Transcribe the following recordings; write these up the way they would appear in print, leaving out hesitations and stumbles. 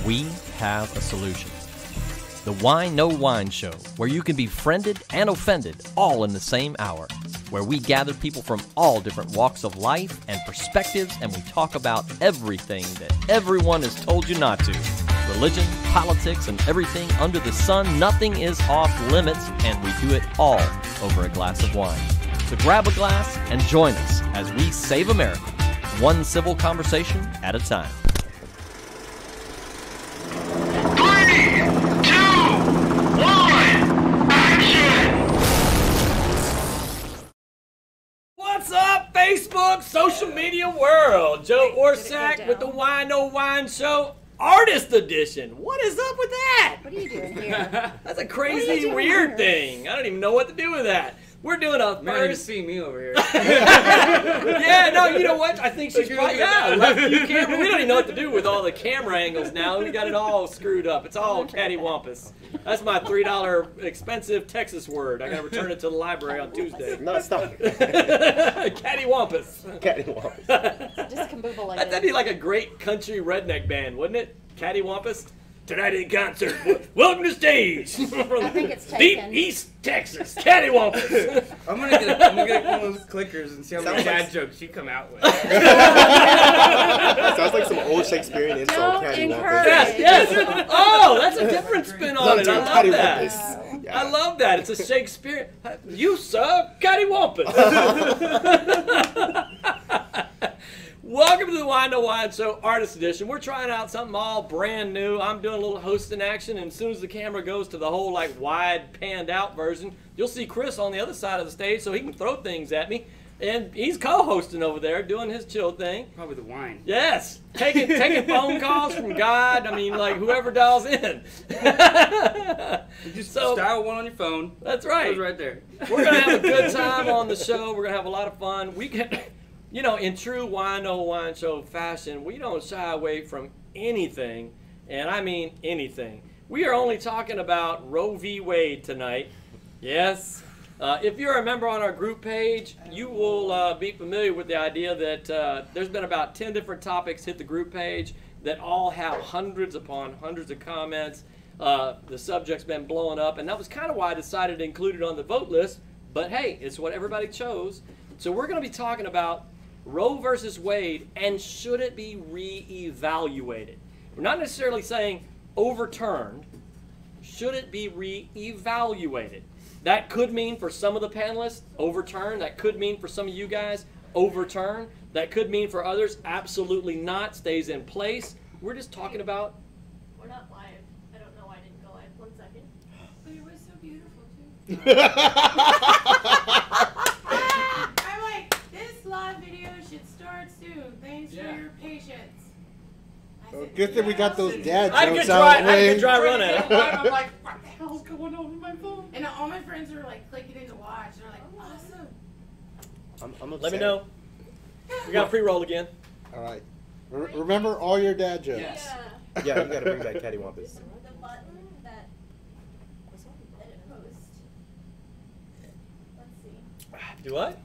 we have a solution. The Whine No Whine Show, where you can be friended and offended all in the same hour, where we gather people from all different walks of life and perspectives, and we talk about everything that everyone has told you not to. Religion, politics, and everything under the sun. Nothing is off limits, and we do it all over a glass of wine. So grab a glass and join us as we save America, one civil conversation at a time. 3, 2, 1, action! What's up, Facebook, social media world? Joe Orsack with the Whine No Whine Show, Artist Edition. What is up with that? What are you doing here? That's a crazy, weird thing. I don't even know what to do with that. We're doing a Man, you first. see me over here. Yeah, no, you know what? I think she's probably left you camera. We don't even know what to do with all the camera angles now. We got it all screwed up. It's all cattywampus. That's my $3 expensive Texas word. I gotta return it to the library on Tuesday. No, stop. Cattywampus. Cattywampus. Discombobulated. That'd be like a great country redneck band, wouldn't it? Cattywampus. Tonight in concert, welcome to stage from I think it's deep taken. East Texas, Cattywampus. I'm gonna get one of those clickers and see how many Sounds like- dad jokes you come out with. Sounds like some old Shakespearean insult. Don't Cattywampus. encourage. Yes, yes. Oh, that's a different spin on it. I love that. Cattywampus. Yeah. I love that. It's a Shakespeare. You sir, Cattywampus. Welcome to the Whine No Whine Show, Artist Edition. We're trying out something all brand new. I'm doing a little hosting action, and as soon as the camera goes to the whole like wide panned out version, you'll see Chris on the other side of the stage, so he can throw things at me. And he's co-hosting over there, doing his chill thing. Probably the wine. Yes, taking phone calls from God. I mean, like whoever dials in. You just So- dial one on your phone. That's It right. goes right there. We're gonna have a good time on the show. We're gonna have a lot of fun. We can, you know, in true Whine No Whine Show fashion, we don't shy away from anything, and I mean anything. We are only talking about Roe v. Wade tonight. Yes. If you're a member on our group page, you will be familiar with the idea that there's been about 10 different topics hit the group page that all have hundreds upon hundreds of comments. The subject's been blowing up, and that was kind of why I decided to include it on the vote list. But hey, it's what everybody chose. So we're going to be talking about Roe versus Wade, and should it be re-evaluated? We're not necessarily saying overturned. Should it be re-evaluated? That could mean for some of the panelists, overturn. That could mean for some of you guys, overturn. That could mean for others, absolutely not, stays in place. We're just talking about. We're not live. I don't know why I didn't go live. 1 second. But it was so beautiful too. I'm like, this live video should start soon. Thanks for your patience. I said, Good thing we got those dad I had a jokes good out dry, of I the had a way. good dry run at it. I'm like, what the hell's going on with my phone? And all my friends were like clicking in to watch. They're like, awesome. I'm upset. Let me know. We got a pre-roll again. All right. Remember all your dad jokes. Yes. Yeah, you gotta bring back Cattywampus. The button that was on the edit post. Let's see. Do what?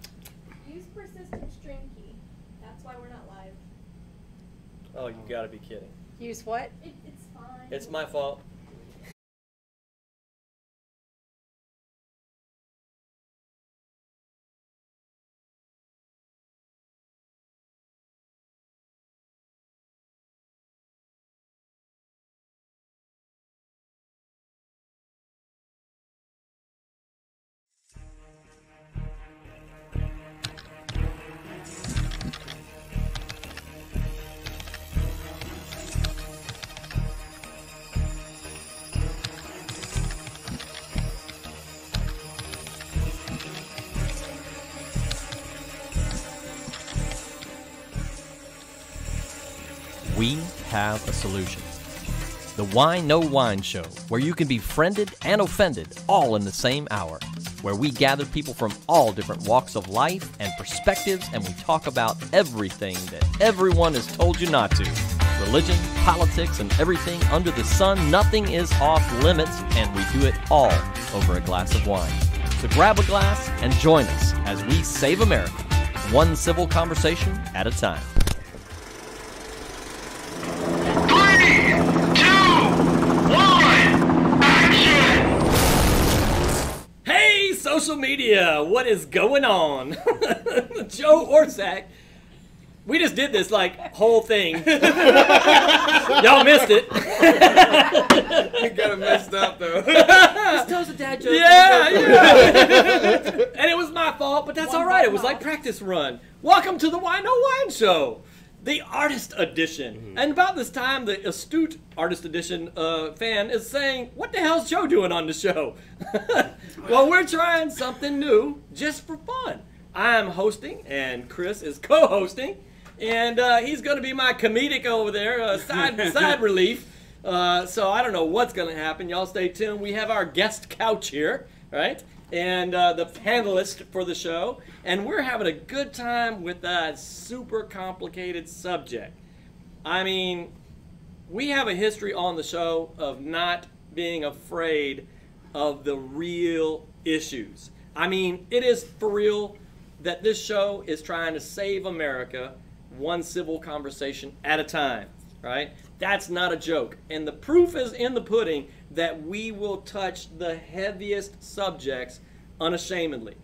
Use persistent string key. That's why we're not live. Oh, you gotta be kidding. Use what? It's fine. It's my fault. We have a solution. The Whine No Whine Show, where you can be friended and offended all in the same hour, where we gather people from all different walks of life and perspectives, and we talk about everything that everyone has told you not to. Religion, politics, and everything under the sun. Nothing is off limits, and we do it all over a glass of wine. So grab a glass and join us as we save America, one civil conversation at a time. 3, 2, social media. What is going on? Joe Orsak. We just did this whole thing. Y'all missed it. You got it messed up though. Just tell us a dad joke. Yeah. And it was my fault, but that's all right. It was like practice run. Welcome to the Whine Whine Show, the Artist Edition. And about this time, the astute Artist Edition fan is saying, "What the hell's Joe doing on the show?" Well, we're trying something new just for fun. I'm hosting, and Chris is co-hosting. And he's going to be my comedic over there, side relief. So I don't know what's going to happen. Y'all stay tuned. We have our guest couch here, right? And the panelist for the show. And we're having a good time with a super complicated subject. I mean, we have a history on the show of not being afraid of the real issues. I mean, it is for real that this show is trying to save America one civil conversation at a time, right? That's not a joke. And the proof is in the pudding that we will touch the heaviest subjects unashamedly.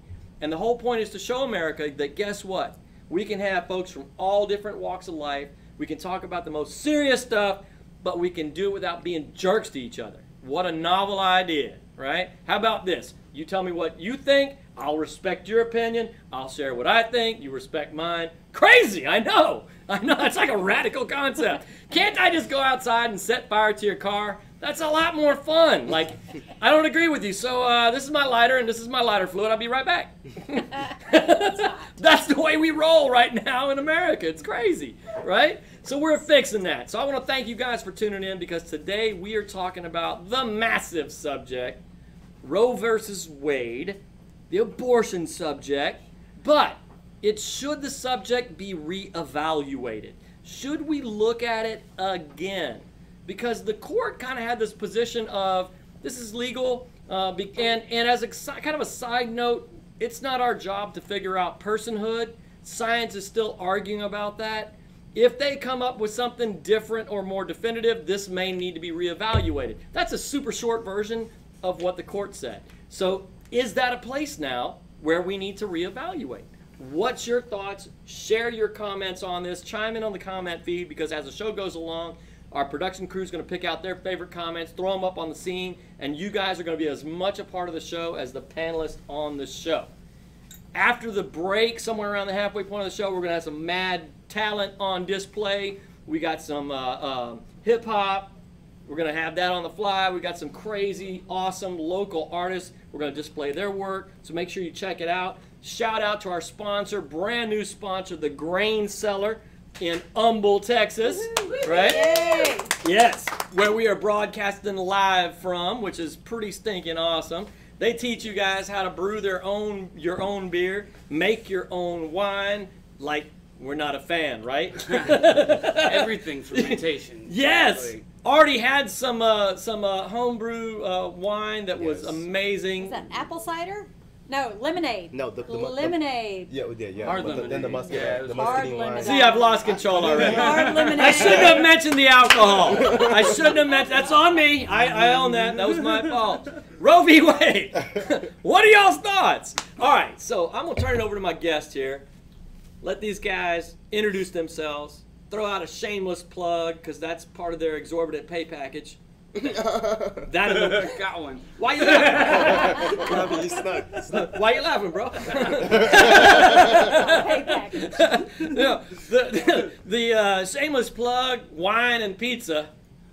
And the whole point is to show America that, guess what? We can have folks from all different walks of life. We can talk about the most serious stuff, but we can do it without being jerks to each other. What a novel idea, right? How about this? You tell me what you think. I'll respect your opinion. I'll share what I think. You respect mine. Crazy, I know. It's like a radical concept. Can't I just go outside and set fire to your car? That's a lot more fun. Like, I don't agree with you, so this is my lighter and this is my lighter fluid. I'll be right back. That's the way we roll right now in America. It's crazy, right? So we're fixing that. So I want to thank you guys for tuning in, because today we are talking about the massive subject, Roe versus Wade, the abortion subject, but should the subject be reevaluated? Should we look at it again? Because the court kind of had this position of, this is legal, and as kind of a side note, it's not our job to figure out personhood. Science is still arguing about that. If they come up with something different or more definitive, this may need to be reevaluated. That's a super short version of what the court said. So is that a place now where we need to reevaluate? What's your thoughts? Share your comments on this. Chime in on the comment feed, because as the show goes along, our production crew is going to pick out their favorite comments, throw them up on the scene, and you guys are going to be as much a part of the show as the panelists on the show. After the break, somewhere around the halfway point of the show, we're going to have some mad talent on display. We got some hip-hop. We're going to have that on the fly. We got some crazy, awesome local artists. We're going to display their work, so make sure you check it out. Shout out to our sponsor, brand new sponsor, The Grain Cellar in Humble, Texas, right? Yay. Yes, where we are broadcasting live from, which is pretty stinking awesome. They teach you guys how to brew your own beer, make your own wine. Like, we're not a fan, right? Everything fermentation. Yes. Exactly. Already had some homebrew wine that was amazing. Is that apple cider? No, lemonade. No, the lemonade. Yeah, we did. Yeah, Hard but then the lemonade. muscat, Yeah, it the was hard muscadine wine. lemonade. See, I've lost control already. Hard lemonade. I shouldn't have mentioned the alcohol. I shouldn't have mentioned. That's on me. I own that. That was my fault. Roe v. Wade. What are y'all's thoughts? All right, so I'm gonna turn it over to my guest here. Let these guys introduce themselves. Throw out a shameless plug, because that's part of their exorbitant pay package. Got one. Why you laughing? Robbie, you snuck. Why you laughing, bro? Pay package. No, the shameless plug, wine and pizza,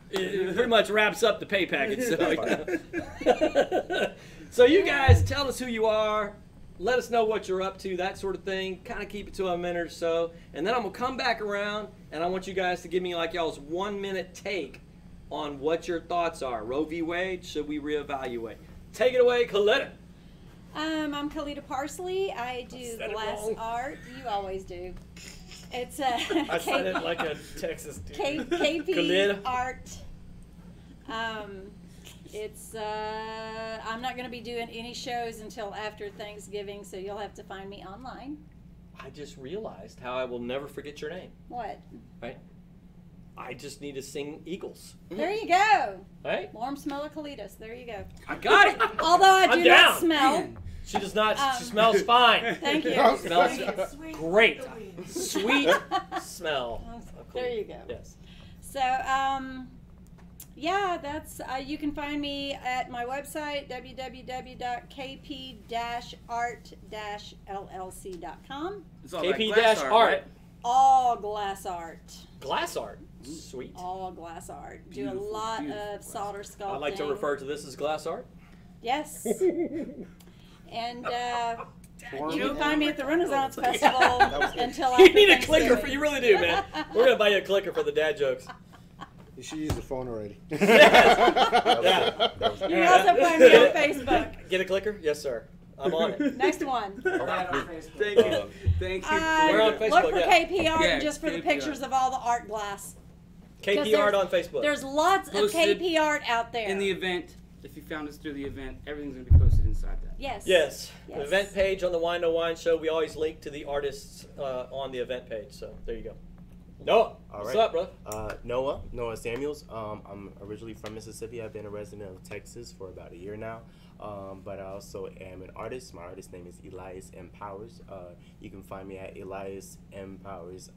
it pretty much wraps up the pay package. So you guys tell us who you are. Let us know what you're up to, that sort of thing. Kind of keep it to a minute or so. And then I'm going to come back around, and I want you guys to give me like y'all's 1 minute take on what your thoughts are. Roe v. Wade, should we reevaluate? Take it away, Coletta. I'm Kalita Parsley. I do said it glass wrong. art. You always do. It's I said it like a Texas dude. KP Kalita. art. I'm not going to be doing any shows until after Thanksgiving, so you'll have to find me online. I just realized how I will never forget your name, What? right? I just need to sing Eagles, There you go. right? Warm smell of colitas. There you go. I got it. Although I I'm do down. not smell. She does not. She smells fine. Thank you. Smells Sweet great. like the weed. Sweet smell. There you go. Yes. So, yeah, that's you can find me at my website www.kp-art-llc.com. It's all KP that glass art. right? All glass art. Glass art. Sweet. All glass art. Do a Beautiful, lot beautiful of solder sculpting. I like to refer to this as glass art. Yes. And Warm. you can find me at the Renaissance Festival until after You need a clicker. Thanksgiving. You really do, man. We're gonna buy you a clicker for the dad jokes. You should use the phone already. You can also find me on Facebook. Get a clicker? Yes, sir. I'm on it. Next one. Thank you. Thank you. We're on Facebook, Look for yeah. KP Art Yeah, just for the KP pictures Art. of all the art glass. KP there's- art on Facebook. There's lots of Posted KP Art out there. In the event, if you found us through the event, everything's going to be posted inside that. Yes. Yes. Yes. The event page on the Wine No Wine show. We always link to the artists on the event page. So there you go. Noah, what's right. up, bro? Noah Samuels. I'm originally from Mississippi. I've been a resident of Texas for about a year now. But I also am an artist. My artist name is Elias M. Powers. You can find me at Elias M. Powers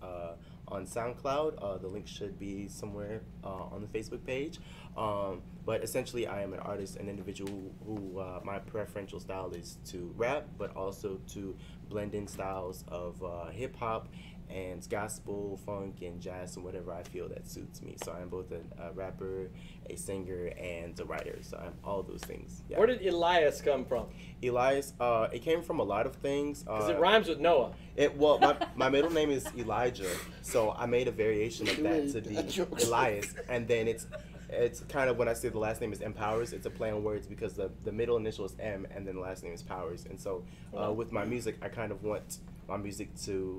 on SoundCloud. The link should be somewhere on the Facebook page. But essentially, I am an artist, an individual who my preferential style is to rap, but also to blend in styles of hip hop and gospel, funk, and jazz, and whatever I feel that suits me. So I'm both a rapper, a singer, and a writer. So I'm all those things. Yeah. Where did Elias come from? Elias, it came from a lot of things. Because it rhymes with Noah. My middle name is Elijah, so I made a variation of that to be Elias, and then it's kind of when I say the last name is M Powers, it's a play on words because the middle initial is M and then the last name is Powers, and so with my music, I kind of want my music to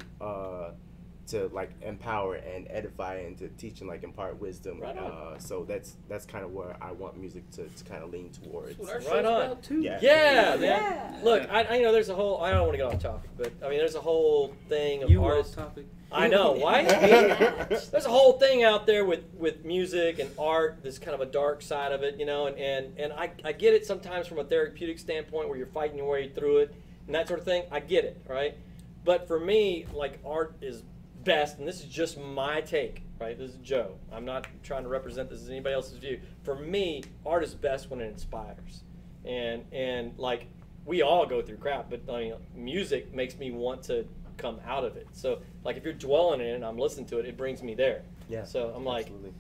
like empower and edify and to teach and like impart wisdom. Right on. So that's kind of where I want music to kind of lean towards. Right on. Yeah. Yeah, man. Yeah. Look, I know there's a whole. I don't want to get off topic, but I mean, there's a whole thing of You off artists. topic. I know. Why? There's a whole thing out there with music and art. There's kind of a dark side of it, you know, and I get it sometimes from a therapeutic standpoint where you're fighting your way through it and that sort of thing. I get it, right? But for me, like, art is best, and this is just my take, right? This is Joe. I'm not trying to represent this as anybody else's view. For me, art is best when it inspires, and like we all go through crap, but I mean, music makes me want to come out of it. So like if you're dwelling in it and I'm listening to it, it brings me there. Yeah. So I'm like, absolutely.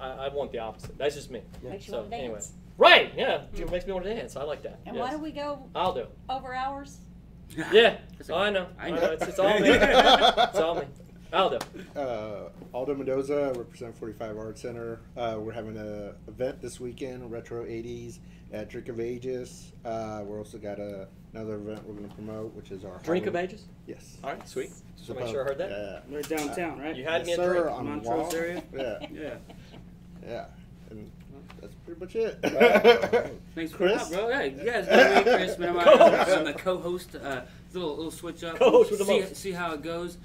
I want the opposite. That's just me. Makes you So want to anyway, dance. right? Yeah, it makes me want to dance. I like that. And Yes. why do we go I'll do. over hours? Yeah. That's Oh, I know. I I know. know. It's all me. It's all me. I'll do. Aldo Mendoza, represent 45 Art Center. We're having an event this weekend, Retro 80s at Drink of Ages. We're also got another event we're going to promote, which is our Drink of Halloween- Ages. Yes. All right, sweet. It's Just make sure I heard that. Yeah. Right downtown, right? You had me Yes, a sir, drink. on Montrose Wall. area? Yeah. Yeah. Yeah. And that's pretty much it. Thanks for Chris? coming, bro. Hey, you guys know me, Chris, man. I'm the co-host. Little switch up. Co-host with the most. See how it goes.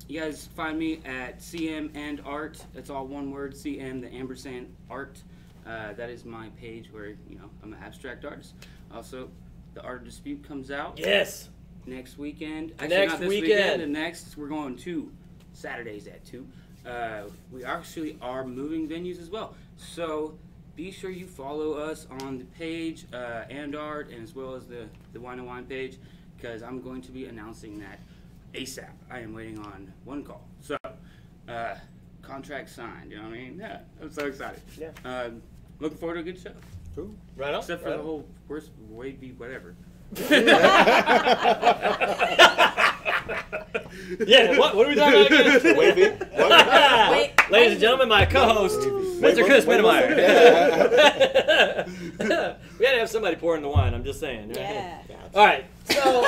You guys find me at CM and Art. It's all one word. CM, the ampersand Art. That is my page where I'm an abstract artist. Also, the Art Dispute comes out Yes. next weekend. Actually, Next not this weekend. The next, we're going to Saturdays at 2. We actually are moving venues as well. So be sure you follow us on the page and Art, and as well as the Wine and Wine page, because I'm going to be announcing that ASAP. I am waiting on one call. So contract signed. You know what I mean? Yeah, I'm so excited. Yeah. Looking forward to a good show. Cool. Right on. Except for right the on. whole worst wavy whatever. Yeah. What are we talking about again? Wavy. What? Wait, Ladies and gentlemen, my co-host, Mr. Chris Wait, Mittermeier. Yeah. We had to have somebody pouring the wine. I'm just saying. Right? Yeah. All right. So.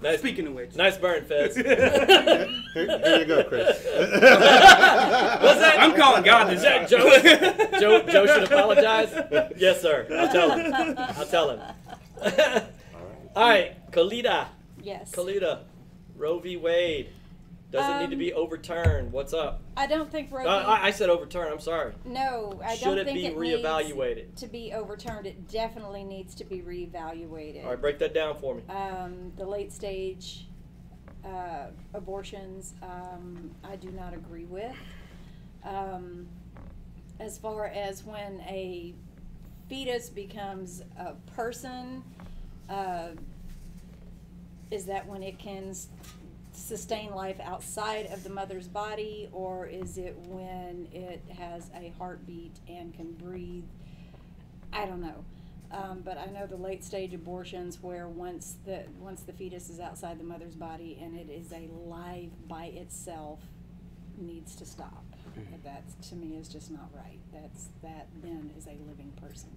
Nice. Speaking of which, Nice burn, Feds. Here you go, Chris. What's that? I'm calling God this Joe, time. Joe should apologize. Yes, sir. I'll tell him. All right, Kalita. Yes. Kalita. Roe v. Wade. Does it need to be overturned? What's up? I don't think Roe v. I said overturn. I'm sorry. No, I Should don't it think be it reevaluated? needs to be overturned. It definitely needs to be reevaluated. All right, break that down for me. The late stage abortions, I do not agree with. As far as when a fetus becomes a person, is that when it can sustain life outside of the mother's body, or is it when it has a heartbeat and can breathe? I don't know. But I know the late stage abortions where once the fetus is outside the mother's body and it is alive by itself needs to stop. That to me is just not right. That then is a living person.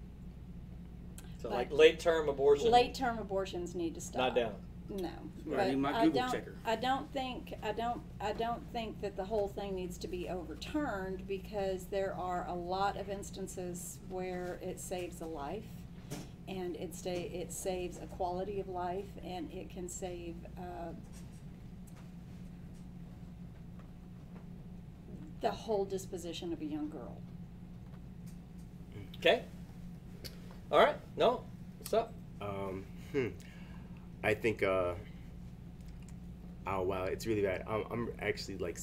So But like late term abortion. Late term abortions need to stop. Not down. No, Right, but my Google checker. I don't think that the whole thing needs to be overturned, because there are a lot of instances where it saves a life, and it saves a quality of life, and it can save the whole disposition of a young girl. Okay. All right. No. What's up? I think, oh wow, it's really bad. I'm actually like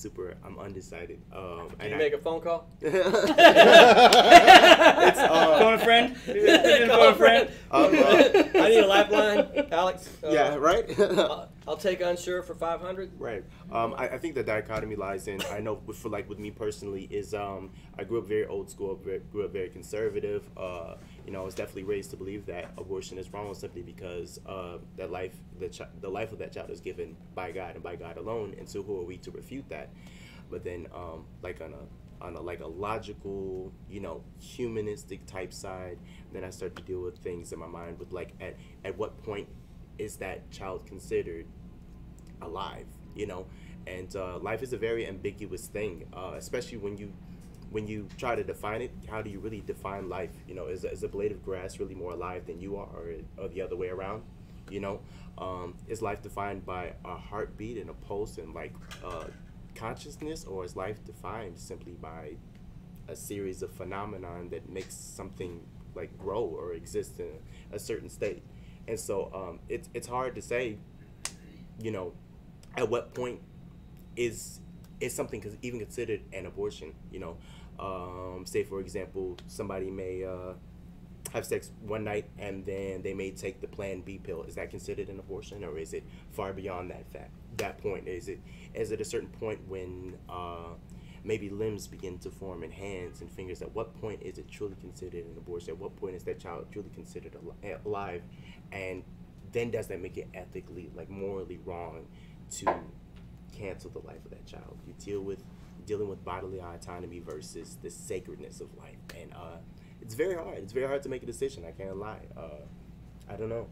I'm undecided. Can you make a phone call? It's, Phone a friend? Phone a friend? I need a lifeline, Alex. yeah, right? I'll take unsure for 500. Right. I think the dichotomy lies in, I know with me personally, is I grew up very old school, grew up very conservative. I was definitely raised to believe that abortion is wrong simply because the life of that child is given by God and by God alone, and so who are we to refute that? But then like on a logical, humanistic type side, then I start to deal with things in my mind with like at what point is that child considered alive, and life is a very ambiguous thing, especially when you try to define it. How do you really define life? Is a blade of grass really more alive than you are, or the other way around? Is life defined by a heartbeat and a pulse and like consciousness, or is life defined simply by a series of phenomenon that makes something like grow or exist in a certain state? And so it's hard to say, at what point is something even considered an abortion. Say for example, somebody may have sex one night and then they may take the Plan B pill. Is that considered an abortion, or is it far beyond that point? Is it a certain point when maybe limbs begin to form in hands and fingers? At what point is it truly considered an abortion? At what point is that child truly considered alive? And then does that make it ethically, like morally wrong to cancel the life of that child? You dealing with bodily autonomy versus the sacredness of life, and it's very hard. It's very hard to make a decision. I can't lie. I don't know.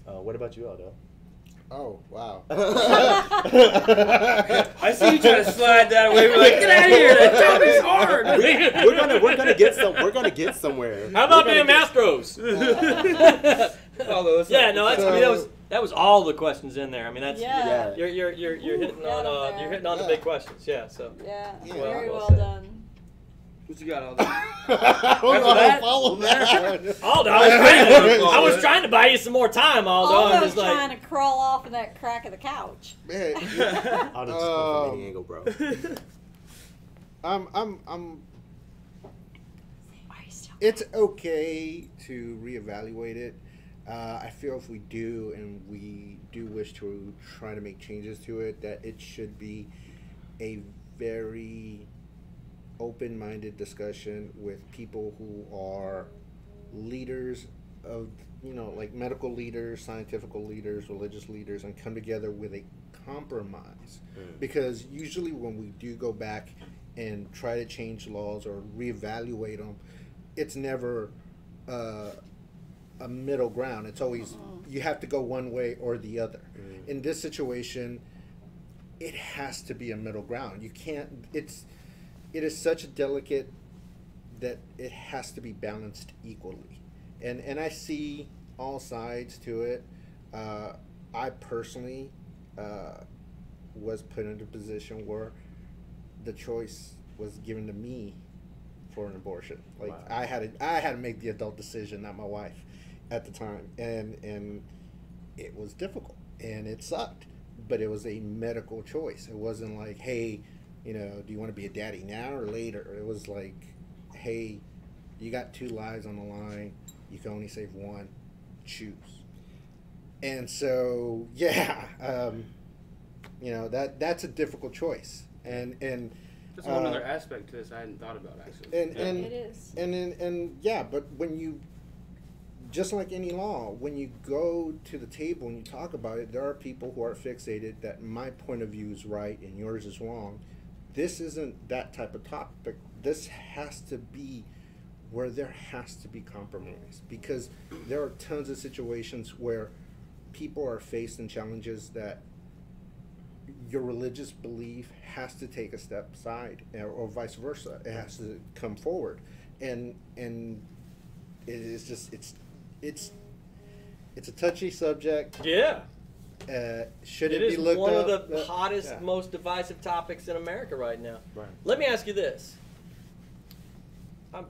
What about you, Aldo? Oh, wow. I see you trying to slide that away. We're like, get out of here. That job is hard. We're gonna get somewhere. How about them Astros? Yeah, that was all the questions in there. I mean, that's Yeah. you're hitting got 'em on there. you're hitting on the big questions. Yeah. So Yeah, Yeah. very Well well said. done. What you got all that? I don't know how to that? follow that. Aldo, I was trying to buy you some more time, Aldo. I'm Almost just like, trying to crawl off of that crack of the couch. Man, Aldo just come from any angle, bro. it's okay to reevaluate it. I feel if we do, and we do wish to try to make changes to it, that it should be a very open-minded discussion with people who are leaders of, like medical leaders, scientific leaders, religious leaders, and come together with a compromise. Because usually when we do go back and try to change laws or reevaluate them, it's never a middle ground. It's always you have to go one way or the other. In this situation, it has to be a middle ground. You can't. It is such a delicate that it has to be balanced equally. And I see all sides to it. I personally was put in a position where the choice was given to me for an abortion. Like Wow. I had to make the adult decision, not my wife, at the time, and it was difficult and it sucked, but it was a medical choice. It wasn't like, hey, you know, do you want to be a daddy now or later? It was like, hey, you got 2 lives on the line. You can only save one. Choose. And so, yeah, you know, that's a difficult choice. And That's a whole other aspect to this I hadn't thought about, actually. and It is. and yeah, but when you, just like any law, when you go to the table and you talk about it, there are people who are fixated that my point of view is right and yours is wrong. This isn't that type of topic. This has to be where there has to be compromise, because there are tons of situations where people are faced in challenges that your religious belief has to take a step aside, or vice versa. It has to come forward, and it is just it's a touchy subject. Yeah. Should It it, is be looked one up? of the hottest, yeah. most divisive topics in America right now. Right. Let me ask you this.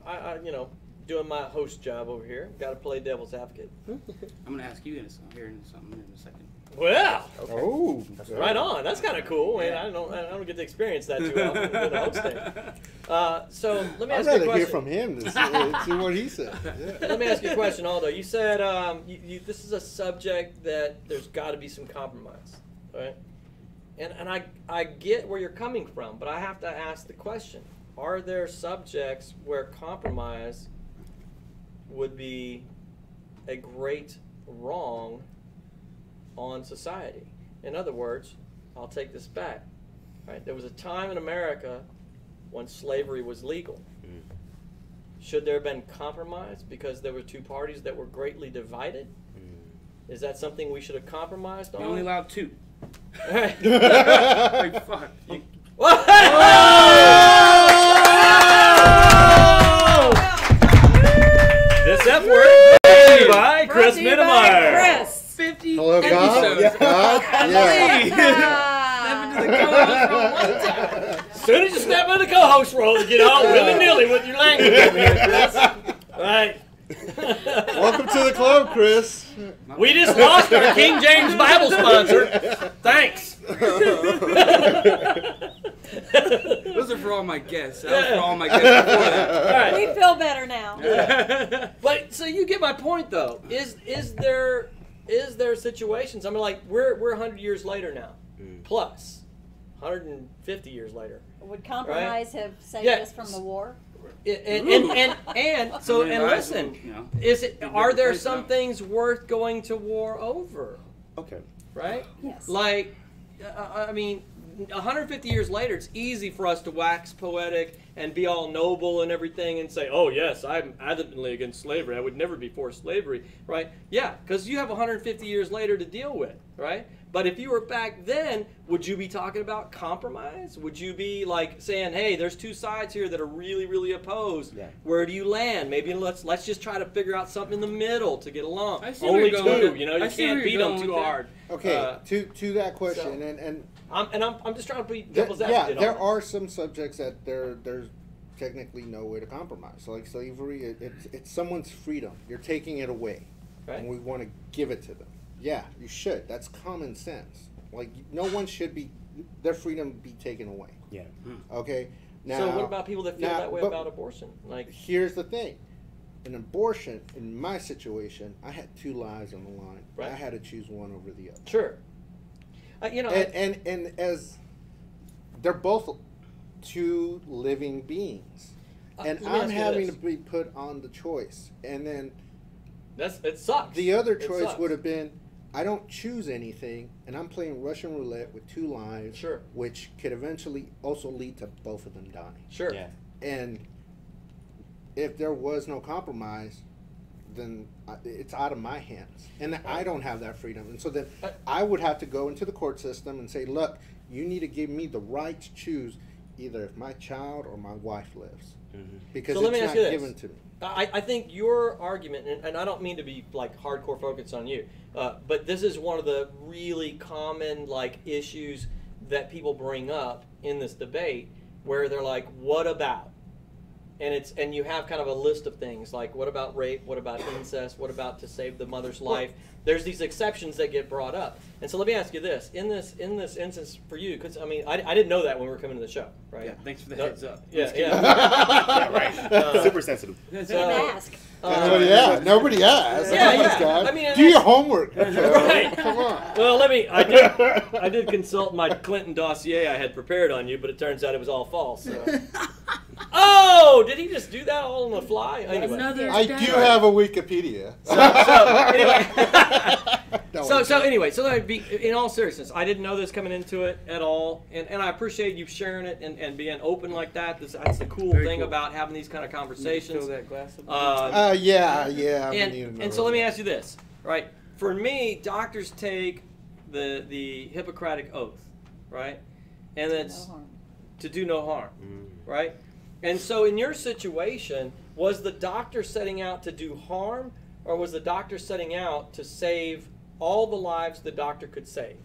I you know, doing my host job over here. Got to play devil's advocate. I'm going to ask you here in something in a second. Well, Oh, right on. That's kind of cool. And I don't get to experience that too often with the hosting. So let me I'd ask you a rather question. hear from him than see what he said. Yeah. Let me ask you a question, Aldo. You said this is a subject that there's got to be some compromise, right? And I get where you're coming from, but I have to ask the question: are there subjects where compromise would be a great wrong on society? In other words, I'll take this back. Right? There was a time in America when slavery was legal. Should there have been compromise because there were 2 parties that were greatly divided? Is that something we should have compromised on? You're only allowed 2. Right. Like, fuck. This F word brought to you by Chris Brought to you by Mittermeier. Chris. 50 Hello, God. episodes. God? Yeah. As soon as you step in the co-host role, you get all willy-nilly with your language over here, Chris. Right. Welcome to the club, Chris. We just lost our King James Bible sponsor. Thanks. Those are for all my guests. That was for all my guests before that. All right. We feel better now. But so you get my point, though. Is there situations? I mean, like we're 100 years later now, plus 150 years later. Would compromise have saved Yeah. us from the war? And so I mean, and I- listen, you know, is it? different Are there places some now. things worth going to war over? Okay. Right? Yes. Like, I mean, 150 years later, it's easy for us to wax poetic and be all noble and everything and say, oh, yes, I'm adamantly against slavery. I would never be for slavery, right? Yeah, because you have 150 years later to deal with, right? But if you were back then, would you be talking about compromise? Would you be like saying, hey, there's 2 sides here that are really, really opposed. Yeah. Where do you land? Maybe let's just try to figure out something in the middle to get along. I see where Only you're going 2, with you know, it. you I see can't where beat you're them going too with it. hard. Okay, to that question, and I'm just trying to be th- devil's yeah, advocate. there on it. are some subjects that there's technically no way to compromise. So like slavery, it's someone's freedom. You're taking it away, Right. and we want to give it to them. Yeah, you should. That's common sense. Like no one should be their freedom be taken away. Yeah. Okay. Now, So what about people that feel now, that way but about abortion? Like, here's the thing. An abortion, in my situation, I had 2 lives on the line. Right. I had to choose one over the other. sure, you know, And as they're both 2 living beings, and let me I'm ask you having this. to be put on the choice, and then it sucks. the other It choice sucks. would have been I don't choose anything, and I'm playing Russian roulette with 2 lives, Sure. which could eventually also lead to both of them dying. Sure. Yeah. And if there was no compromise, then it's out of my hands, and I don't have that freedom. And so then I would have to go into the court system and say, look, you need to give me the right to choose either if my child or my wife lives, because So let me it's ask not you this. given to me. I think your argument, and I don't mean to be like hardcore focused on you, but this is one of the really common like issues that people bring up in this debate where they're like, what about? And you have kind of a list of things like, what about rape? What about incest? What about to save the mother's life? There's these exceptions that get brought up. And so let me ask you this: in this instance for you, because I mean, I didn't know that when we were coming to the show, right? Yeah, thanks for the heads up. Yeah. Yeah, right. Super sensitive. Didn't ask. Nobody asked. Nobody asked. Yeah, Come on, yeah. guys. I mean, do your homework. Right. Come on. Well, I did consult my Clinton dossier I had prepared on you, but it turns out it was all false. So. Oh, did he just do that all on the fly? Anyway. Another I do have a Wikipedia. So anyway, in all seriousness, I didn't know this coming into it at all, and I appreciate you sharing it and being open like that. That's the cool Very thing cool. about having these kind of conversations. Fill that glass up. Yeah. I'm gonna need And another so let me one. ask you this, right? For me, doctors take the Hippocratic Oath, right? And it's No harm. to do no harm, right? And so in your situation, was the doctor setting out to do harm, or was the doctor setting out to save all the lives the doctor could save?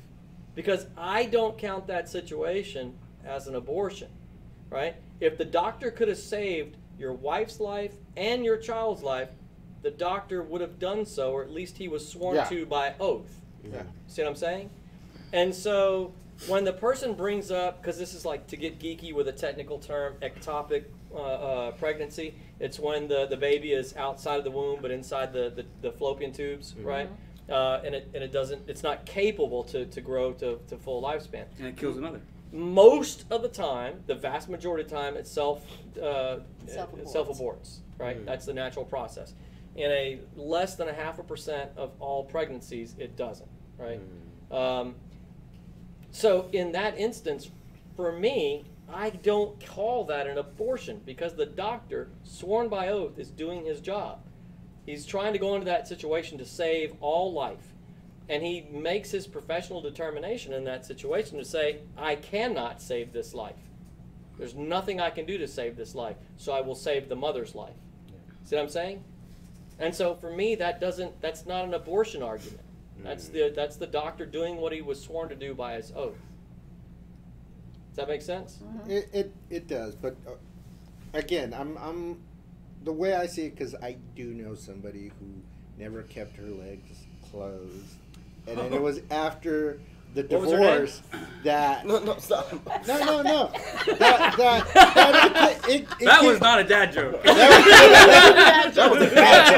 Because I don't count that situation as an abortion, right? If the doctor could have saved your wife's life and your child's life, the doctor would have done so, or at least he was sworn to by oath. Yeah. See what I'm saying? And so when the person brings up, because this is like, to get geeky with a technical term, ectopic pregnancy, it's when the baby is outside of the womb but inside the fallopian tubes, right? And it's not capable to grow to full lifespan. And it kills the mother. Most of the time, the vast majority of the time, it Self-aborts. self-aborts, right? That's the natural process. In a less than 0.5% of all pregnancies, it doesn't, right? So in that instance, for me, I don't call that an abortion because the doctor, sworn by oath, is doing his job. He's trying to go into that situation to save all life. And he makes his professional determination in that situation to say, I cannot save this life. There's nothing I can do to save this life, so I will save the mother's life. See what I'm saying? And so for me, that's not an abortion argument. That's the doctor doing what he was sworn to do by his oath. Does that make sense? It does, but again, I'm the way I see it, because I do know somebody who never kept her legs closed, and then it was after the What was her name? divorce that No, stop. no That was not a dad joke. That was a bad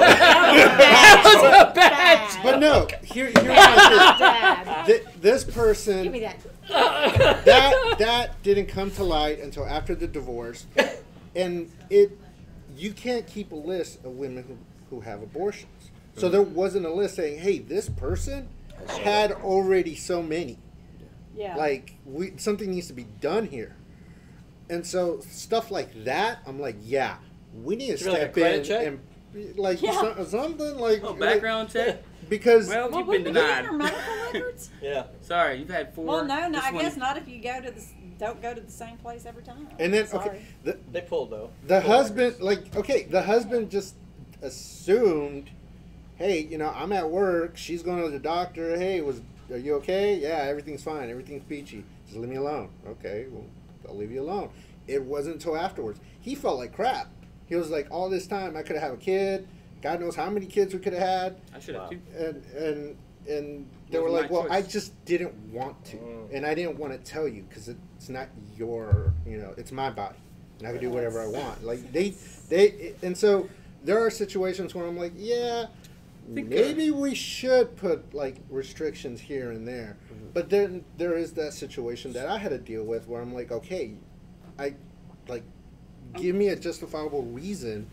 joke. But no, here's what Dad. this person. Give me that. That didn't come to light until after the divorce, and you can't keep a list of women who have abortions. So there wasn't a list saying, hey, this person had already so many. Yeah. Like, something needs to be done here. And so stuff like that, I'm like, yeah, we need to Should be like a step credit in check? and like Yeah. something like Oh, background check. because Well, Well, you've would been we get her denied. medical records? Yeah. Sorry, you've had 4. Well, no, This I one- guess not if you don't go to the same place every time. and then Sorry. okay, They pulled, though. the Pulled husband records. the husband just assumed, hey, I'm at work, she's going to the doctor, hey, are you okay? Yeah, everything's fine, everything's peachy, just leave me alone. Okay, well, I'll leave you alone. It wasn't until afterwards he felt like crap. He was like, all this time I could have had a kid, God knows how many kids we could have had, I should have too. and they were Wasn't like, my well, I choice. just didn't want to, and I didn't want to tell you because it's not your, it's my body, and I can do whatever I want. Like and so there are situations where I'm like, yeah, maybe we should put like restrictions here and there, but then there is that situation that I had to deal with where I'm like, okay, give me a justifiable reason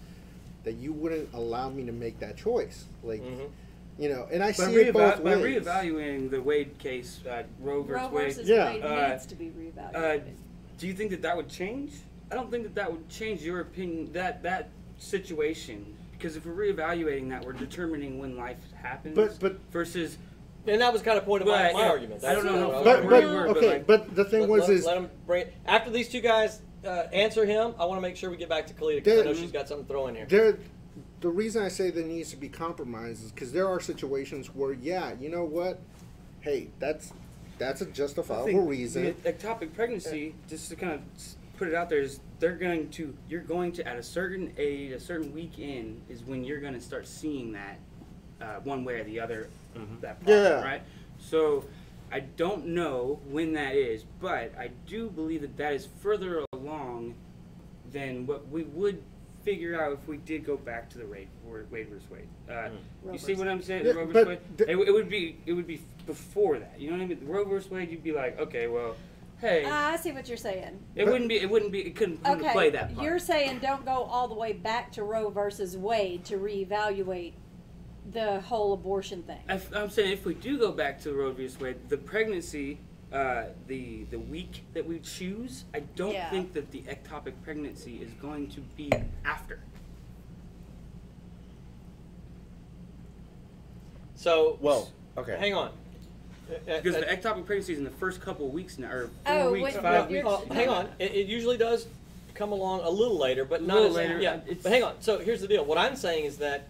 that you wouldn't allow me to make that choice, like. And I see it both by ways. reevaluating the Wade case, Roe versus Roe Wade, versus Yeah. Wade needs to be reevaluated. do you think that would change? I don't think that would change your opinion, that situation. Because if we're reevaluating that, we're determining when life happens But versus... And that was kind of point of my But, yeah, argument. I don't know how but Word, but okay, like- but the thing was let him bring it. After these two guys answer him, I want to make sure we get back to Kalita because I know she's got something to throw in here. the reason I say there needs to be compromise is because there are situations where, yeah, you know what? Hey, that's that's a I justifiable think reason. the ectopic pregnancy, just to kind of put it out there, is you're going to at a certain age, a certain week in, is when you're going to start seeing that one way or the other, that problem, Yeah. right? So I don't know when that is, but I do believe that that is further along than what we would figure out if we did go back to the Wade versus Wade. You see what I'm saying? Yeah, Roe versus but Wade? the- It would be before that. You know what I mean? Roe versus Wade, you'd be like, okay, well, hey, I see what you're saying. it couldn't Okay, play that part. you're saying don't go all the way back to Roe versus Wade to reevaluate the whole abortion thing. I'm saying if we do go back to Roe versus Wade, the pregnancy, the week that we choose, I don't Yeah. think that the ectopic pregnancy is going to be after. So, Well, okay. hang on. Because the ectopic pregnancy is in the first couple of weeks now, or 4 Oh, weeks, wait, 5 you're- weeks. Hang on. It usually does come along a little later, but not little as later. Yeah, It's- but hang on. So here's the deal. What I'm saying is that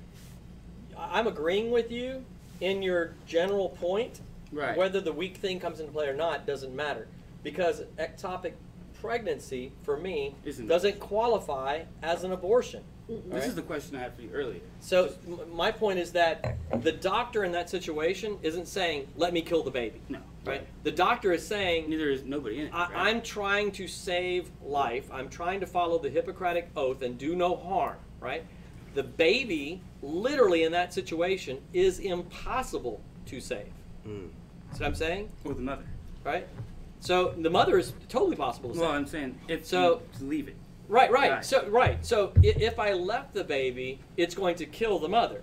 I'm agreeing with you in your general point. Right. Whether the weak thing comes into play or not doesn't matter, because ectopic pregnancy for me doesn't qualify as an abortion. This is the question I had for you earlier. So my point is that the doctor in that situation isn't saying, "Let me kill the baby." No. Right? The doctor is saying, Neither is nobody in it. right? I'm trying to save life. I'm trying to follow the Hippocratic Oath and do no harm, right? The baby, literally in that situation, is impossible to save. See what I'm saying? Or the mother. Right? So the mother is totally possible to Well, save. I'm saying if So- you leave it. Right. Right. So if I left the baby, it's going to kill the mother,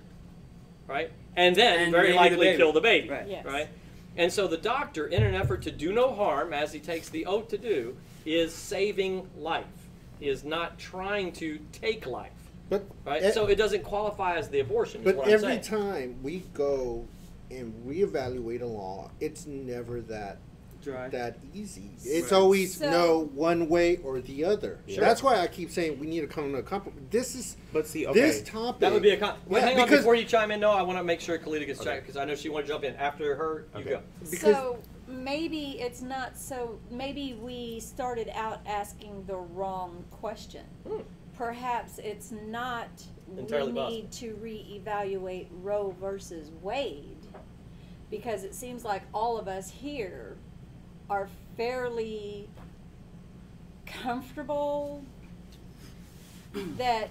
right? And then And very maybe the likely baby. kill the baby, Right. Yes. right? And so the doctor, in an effort to do no harm, as he takes the oath to do, is saving life. He is not trying to take life, But right? So it doesn't qualify as the abortion. Is But what I'm every saying. time we go and reevaluate a law, it's never that Dry. easy. It's Right. always So- no one way or the other. Sure. That's why I keep saying we need to come to a compromise. This is But see, okay. this topic. That would be a well, Yeah, hang on because- before you chime in. No, I want to make sure Kalita gets Okay. checked because I know she want to jump in. After her, you Okay. go. because- So maybe it's not so. Maybe we started out asking the wrong question. Perhaps it's not. Entirely we need to reevaluate Roe versus Wade because it seems like all of us here are fairly comfortable that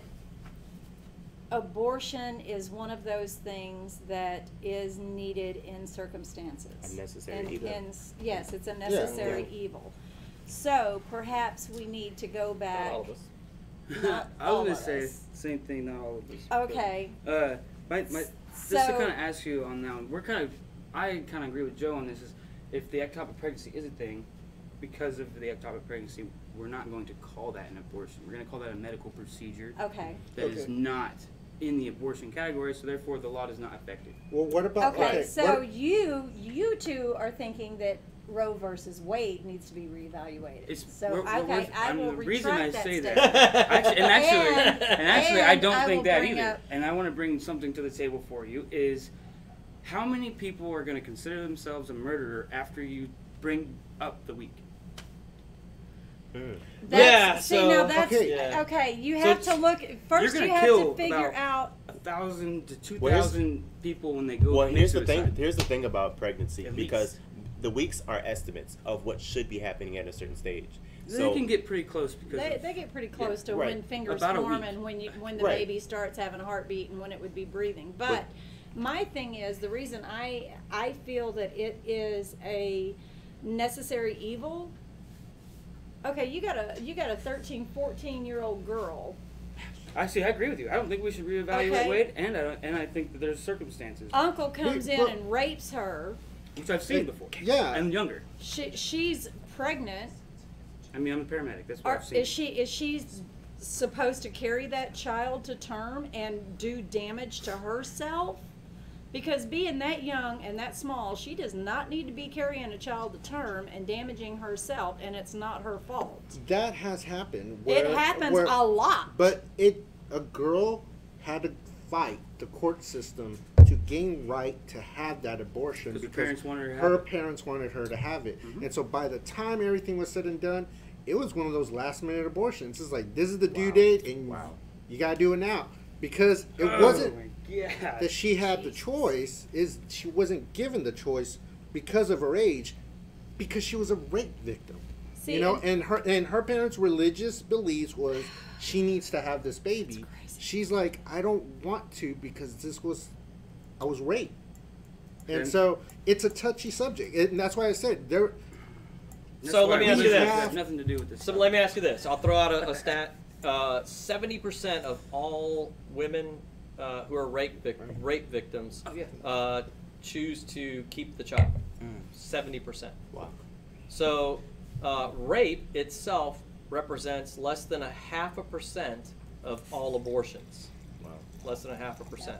abortion is one of those things that is needed in circumstances. A necessary And- evil. and yes, it's a necessary evil. So perhaps we need to go back. All of us. Not I all was of gonna say us. same thing. Not all of us. Okay. Just to So- kind of ask you on that one, I kind of agree with Joe on this. Is if the ectopic pregnancy is a thing, because of the ectopic pregnancy, we're not going to call that an abortion. We're going to call that a medical procedure Okay. that is Okay. not in the abortion category. So therefore, the law does not affect it. Well, what about Okay. So what- you two are thinking that Roe versus Wade needs to be reevaluated. So okay, I will the reason I retract that say statement. that, actually, I and don't I think will that bring either. up- And I want to bring something to the table for you. Is how many people are going to consider themselves a murderer after you bring up the week? Yeah, See, so- now that's Okay. Yeah. okay. You So have it's- to look first. You're You gonna have to kill figure about out. 1,000 to Well, here's- 2,000 people when they go. Well, commit here's the thing. suicide. Here's the thing about pregnancy, At because least. the weeks are estimates of what should be happening at a certain stage. They So can get pretty close because They get pretty close to right. when fingers About a form week. and when the Right. baby starts having a heartbeat and when it would be breathing. But But- my thing is the reason I feel that it is a necessary evil. Okay, you got a 13, 14-year-old girl. actually, I agree with you. I don't think we should reevaluate Okay. Wade, and I think that there's circumstances Uncle comes in but- and rapes her. which I've seen before. Yeah. and younger. She's pregnant. I mean, I'm a paramedic. That's what Or I've seen. is she supposed to carry that child to term and do damage to herself? Because being that young and that small, she does not need to be carrying a child to term and damaging herself, and it's not her fault. that has happened. It happens a lot. But a girl had to fight the court system to gain right to have that abortion Because because her parents wanted her to have her it. parents wanted her to have it. Mhm. And so by the time everything was said and done, it was one of those last minute abortions. It's like, this is the due date and you got to do it now. Because it wasn't that she had the choice, is she wasn't given the choice because of her age, because she was a rape victim. See, You know, and her parents' religious beliefs was she needs to have this baby. She's like, I don't want to because I was raped. And so it's a touchy subject. And that's why I said there. So let me ask you It this. has nothing to do with this. So let me ask you this. I'll throw out a stat. 70% of all women who are rape victims choose to keep the child. 70%. Wow. So rape itself represents less than 0.5% of all abortions. Wow. Less than 0.5%,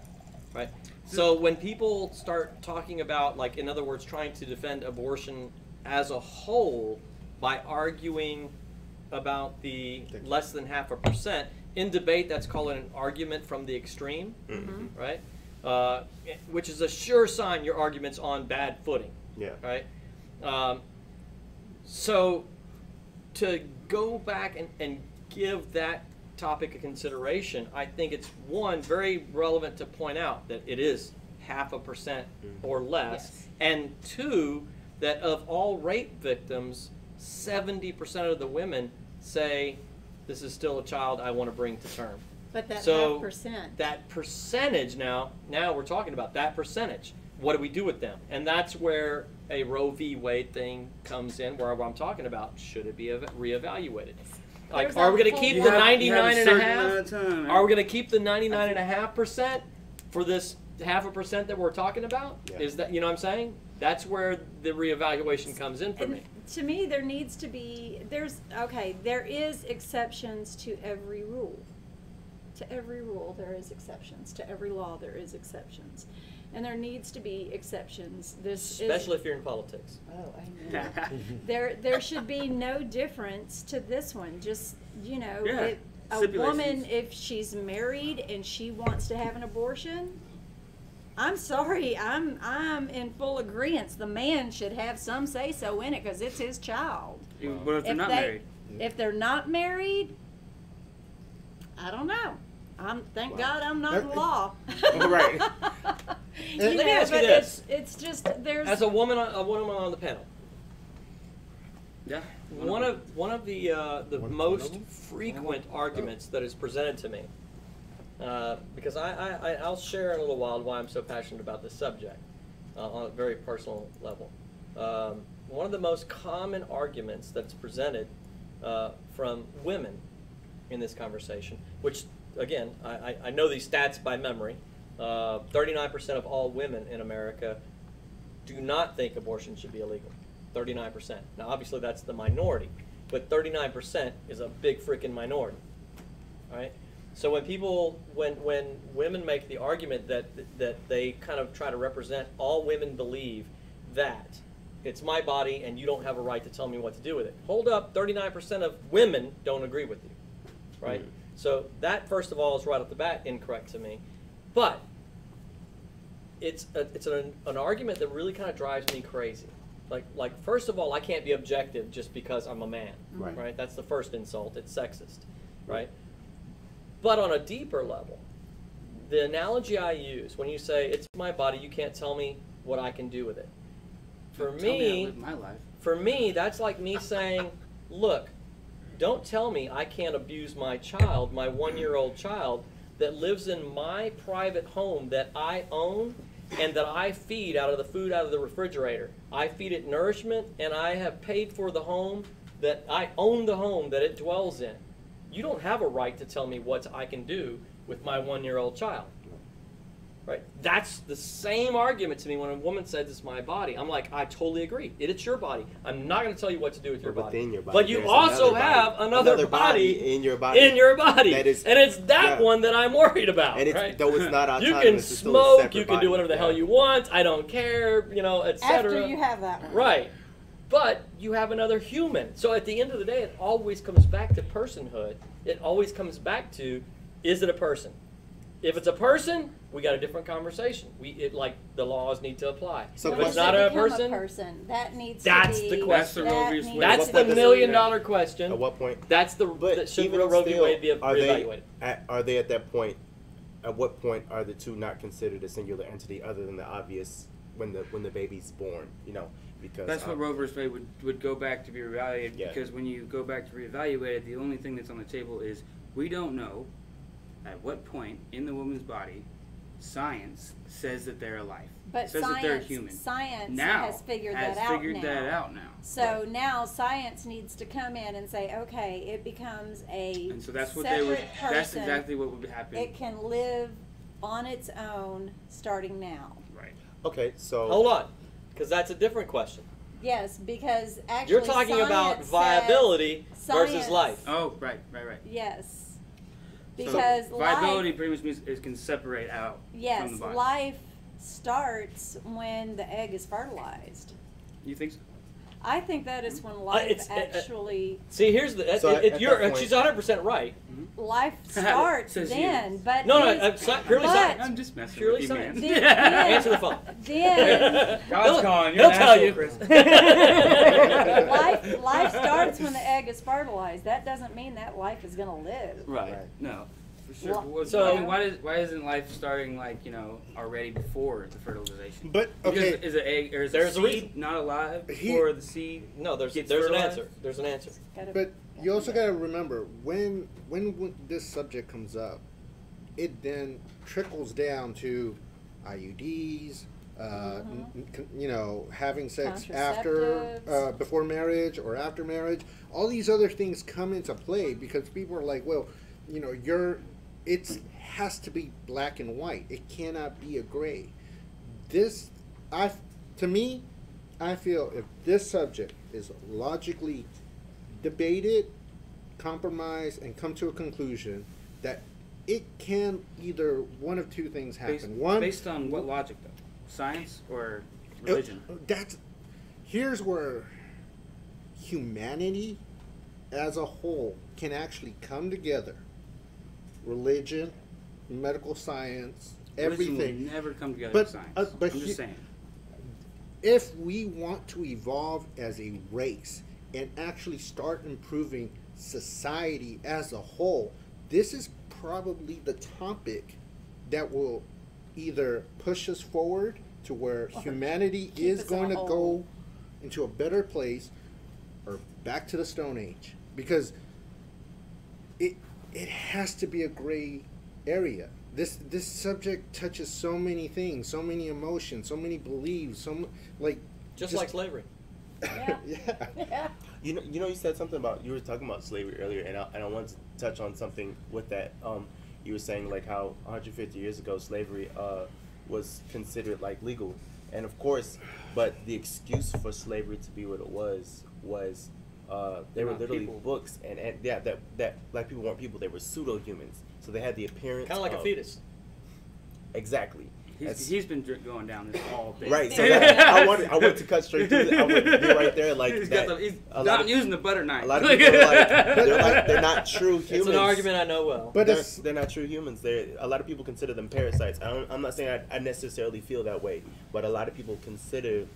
right? So when people start talking about, like, in other words, trying to defend abortion as a whole by arguing about the less than 0.5%, in debate that's called an argument from the extreme, right? Which is a sure sign your argument's on bad footing. Yeah. Right? So to go back and give that topic a consideration, I think it's, one, very relevant to point out that it is 0.5% or less, and two, that of all rape victims, 70% of the women say, this is still a child I want to bring to term. But that So 0.5%. that percentage now we're talking about that percentage. What do we do with them? And that's where a Roe v. Wade thing comes in, where I'm talking about, should it be reevaluated? Like, There's are we a going to keep whole the lot- 99.5%? Are we going to keep the 99.5% for this 0.5% that we're talking about? Yeah. Is that, you know what I'm saying? That's where the reevaluation comes in for me. To me, there needs to be, there is exceptions to every rule. To every rule, there is exceptions. To every law, there is exceptions. And there needs to be exceptions. Especially if you're in politics. Oh, I know. there should be no difference to this one. Just, you know, Yeah. a woman, if she's married and she wants to have an abortion, I'm sorry, I'm in full agreement. The man should have some say so in it because it's his child. What if they're not married? If they're not married, I don't know. Thank God I'm not in law. Right. Let me ask you this. It's just there's As a woman on the panel, Yeah. one of the most frequent arguments that is presented to me, because I'll share in a little while why I'm so passionate about this subject on a very personal level. One of the most common arguments that's presented from women in this conversation, which again I know these stats by memory. 39% of all women in America do not think abortion should be illegal. 39%. Now, obviously, that's the minority, but 39% is a big freaking minority, right? So when women make the argument that they kind of try to represent, all women believe that it's my body and you don't have a right to tell me what to do with it. Hold up, 39% of women don't agree with you, right? Mm-hmm. So that, first of all, is right off the bat incorrect to me. But it's an argument that really kind of drives me crazy. Like first of all, I can't be objective just because I'm a man, right? That's the first insult. It's sexist, right? But on a deeper level, the analogy I use when you say it's my body, you can't tell me what I can do with it. For me, live my life. For me, that's like me saying, look, don't tell me I can't abuse my child, my 1-year-old child, that lives in my private home that I own and that I feed out of the food out of the refrigerator. I feed it nourishment, and I have paid for the home that I own the home that it dwells in. You don't have a right to tell me what I can do with my 1-year-old child. Right? That's the same argument to me when a woman says it's my body. I'm like, I totally agree. It's your body. I'm not going to tell you what to do with your body. Within your body. But you also have another body in your body. In your body. That is, and it's that one that I'm worried about. And it's, right? though it's not autonomous, you can it's still a smoke, separate you can do whatever the hell you want, I don't care, you know, etc. after you have that one. Right. But you have another human. So at the end of the day, it always comes back to personhood. It always comes back to, is it a person? If it's a person, we got a different conversation. Like the laws need to apply. So if Once it's they not a become person, that needs that's to the be. question. That's the Roe v. Wade. that's What the point does $1 million it- question. At what point? That's the But that should even Roe v. still, Wade be are they reevaluated. are they at that point? At what point are the two not considered a singular entity other than the obvious when the baby's born? You know, because That's what Roe v. Wade would go back to be reevaluated, Yeah. because when you go back to reevaluate it, the only thing that's on the table is we don't know at what point in the woman's body science says that they're alive. But says that they're human. science Now has figured has that out figured now. that out now. So now science needs to come in and say, okay, it becomes a And so that's what separate they would. person. That's exactly what would happen. It can live on its own starting now. Right. okay, so Hold on, because that's a different question. Yes, because actually You're talking about science viability says- versus science- life. Oh, right. Yes. So Because viability life, pretty much means it can separate out yes, from the body. life starts when the egg is fertilized. You think so? I think that is when life it's- actually See, here's the. So at you're, that point- she's 100% right. life starts Says you. then, but No, his- purely but science. I'm just messing Purely with you, science. man. Then- Answer the phone. then God's calling. You're He'll an tell asshole, you. Chris. life starts when the egg is fertilized. That doesn't mean that life is going to live. Right. No, for sure. Well, Well, so- I mean, why isn't life starting already before the fertilization? But Because okay, is an egg or is There's a a seed reason. not alive He- before the seed? No, there's Gets an fertilized? answer. There's an answer. But you also got to remember when this subject comes up, it then trickles down to IUDs, having sex after, Contraceptives. before marriage or after marriage. All these other things come into play because people are like, well, it has to be black and white. It cannot be a gray. To me, I feel if this subject is logically debated, compromised, and come to a conclusion that it can either one of two things happen. Based on what logic, though? Science or religion? Here's where humanity as a whole can actually come together. Religion, medical science, Religion everything. will never come together But, with science. but I'm just saying. If we want to evolve as a race and actually start improving society as a whole, this is probably the topic that will either push us forward to where humanity keep is us in a going to hole. go into a better place or back to the Stone Age, because it has to be a gray area. This subject touches so many things, so many emotions, so many beliefs, Just like slavery. Yeah. yeah. Yeah. you said something about, you were talking about slavery earlier, and I wanted to touch on something with that. You were saying like how 150 years ago slavery was considered like legal, and of course, but the excuse for slavery to be what it was they were Not literally people. books, and that black people weren't people, they were pseudo humans, so they had the appearance Kind of like a fetus. Exactly. That's- He's been going down this all day. Right, so I wanted to cut straight to it. I would be right there, like He's that. got the, he's a lot not of- using the butter knife. A lot of people are they're not true humans. It's an argument I know well. But They're not true humans. A lot of people consider them parasites. I'm not saying I necessarily feel that way, but a lot of people consider,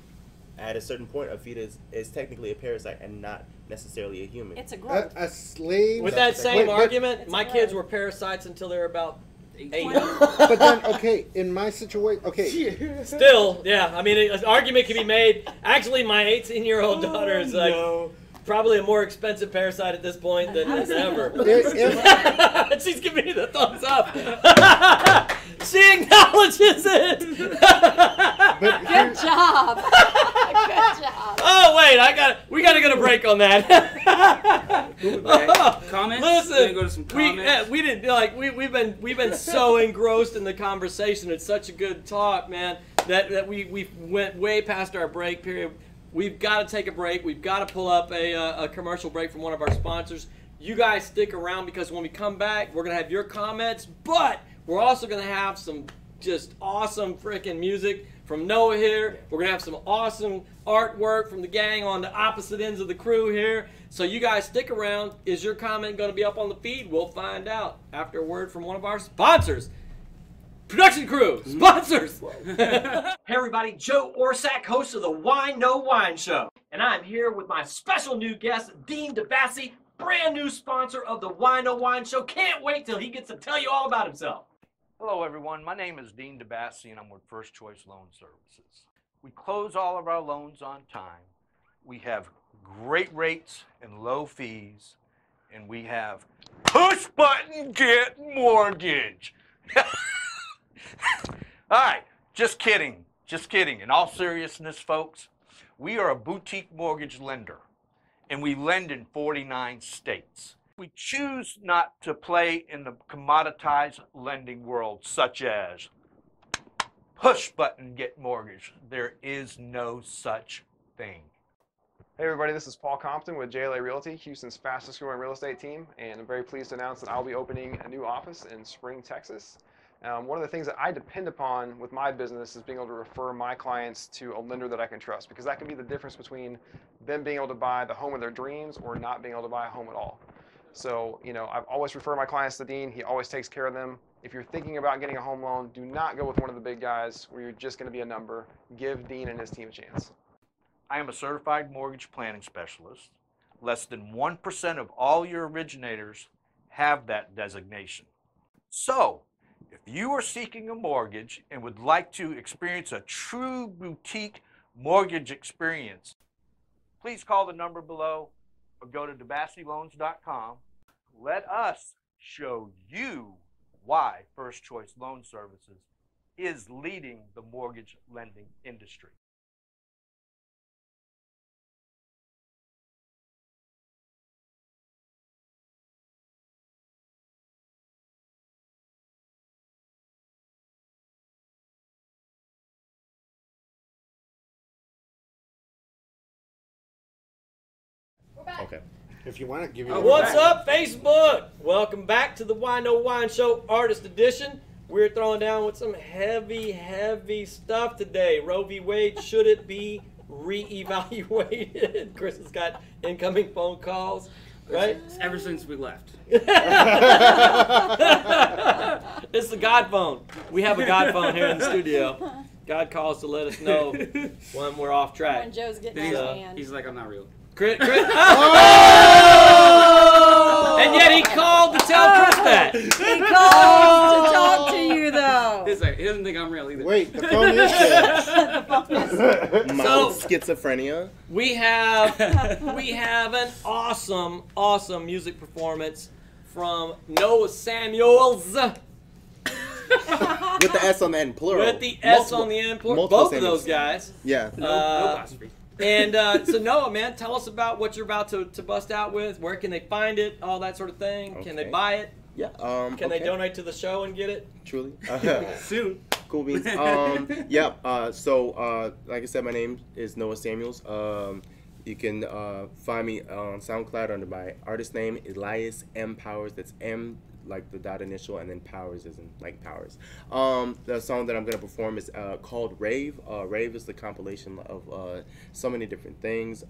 at a certain point, a fetus is technically a parasite and not necessarily a human. It's a growth. a slave. With that same Wait, but- argument, It's my a kids growth. were parasites until they were about 8. But then, okay, in my situation, okay, Still, yeah. I mean, an argument can be made. Actually, my 18-year-old daughter is like probably a more expensive parasite at this point than ever. She's giving me the thumbs up. She acknowledges it. but Good job. Good job. Oh wait, we gotta get a break on that. Comments? Listen, We're gonna go to some comments. we didn't like we've been so engrossed in the conversation. It's such a good talk, man. That we went way past our break period. We've got to take a break. We've got to pull up a commercial break from one of our sponsors. You guys stick around because when we come back, we're gonna have your comments, but we're also gonna have some just awesome freaking music from Noah here. We're gonna have some awesome artwork from the gang on the opposite ends of the crew here. So you guys stick around. Is your comment gonna be up on the feed? We'll find out after a word from one of our sponsors. Production crew, sponsors. Hey everybody, Joe Orsack, host of the Whine No Whine Show. And I'm here with my special new guest, Dean DeBassi, brand new sponsor of the Whine No Whine Show. Can't wait till he gets to tell you all about himself. Hello everyone, my name is Dean DeBassi and I'm with First Choice Loan Services. We close all of our loans on time. We have great rates and low fees, and we have push button get mortgage. All right, just kidding. In all seriousness, folks, we are a boutique mortgage lender, and we lend in 49 states. We choose not to play in the commoditized lending world, such as push button get mortgage. There is no such thing. Hey everybody, this is Paul Compton with JLA Realty, Houston's fastest growing real estate team, and I'm very pleased to announce that I'll be opening a new office in Spring, Texas. One of the things that I depend upon with my business is being able to refer my clients to a lender that I can trust, because that can be the difference between them being able to buy the home of their dreams or not being able to buy a home at all. So, I've always referred my clients to Dean. He always takes care of them. If you're thinking about getting a home loan, do not go with one of the big guys where you're just going to be a number. Give Dean and his team a chance. I am a certified mortgage planning specialist. Less than 1% of all your originators have that designation. So, if you are seeking a mortgage and would like to experience a true boutique mortgage experience, please call the number below or go to DeBassiLoans.com. Let us show you why First Choice Loan Services is leading the mortgage lending industry. Okay. If you want to give you What's up, Facebook? Welcome back to the Whine No Whine Show Artist Edition. We're throwing down with some heavy stuff today. Roe v. Wade, should it be reevaluated? Chris has got incoming phone calls, right? Ever since we left. It's the God phone. We have a God phone here in the studio. God calls to let us know when we're off track. When Joe's getting He's, out of hand. he's like, I'm not real. Chris. Oh! And yet he called to tell Chris that. He calls to talk to you, though. He's like, he doesn't think I'm real either. Wait, the phone is dead. The phone is Mild schizophrenia. We have an awesome music performance from Noah Samuels. With the S on the end, plural. With the S on the end, plural. Both of those guys. Yeah. No apostrophe. And so Noah, man, tell us about what you're about to bust out with. Where can they find it? All that sort of thing. Okay. Can they buy it? Yeah. Can they donate to the show and get it? Truly. Soon. Cool beans. Yeah. So, like I said, my name is Noah Samuels. You can find me on SoundCloud under my artist name, Elias M. Powers. That's M, like the dot initial, and then Powers is in like Powers. The song that I'm gonna perform is called Rave. Rave is the compilation of so many different things,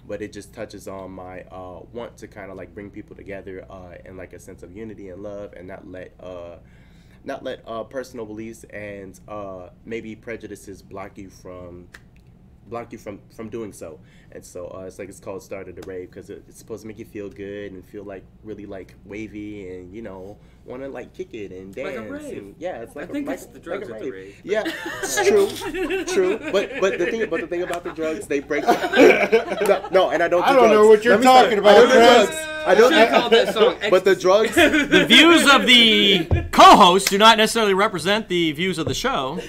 but it just touches on my want to kind of like bring people together in like a sense of unity and love, and not let personal beliefs and maybe prejudices block you from doing so. And so it's called Started a Rave, because it's supposed to make you feel good and feel like really like wavy and want to like kick it and dance. Like a rave. And, yeah, it's like I think it's the drugs like at the rave. Yeah, it's true. But the thing about the drugs, they break. No, and I don't. I don't know what you're talking about. I don't. Should've called that song But the drugs. The views of the co-hosts do not necessarily represent the views of the show.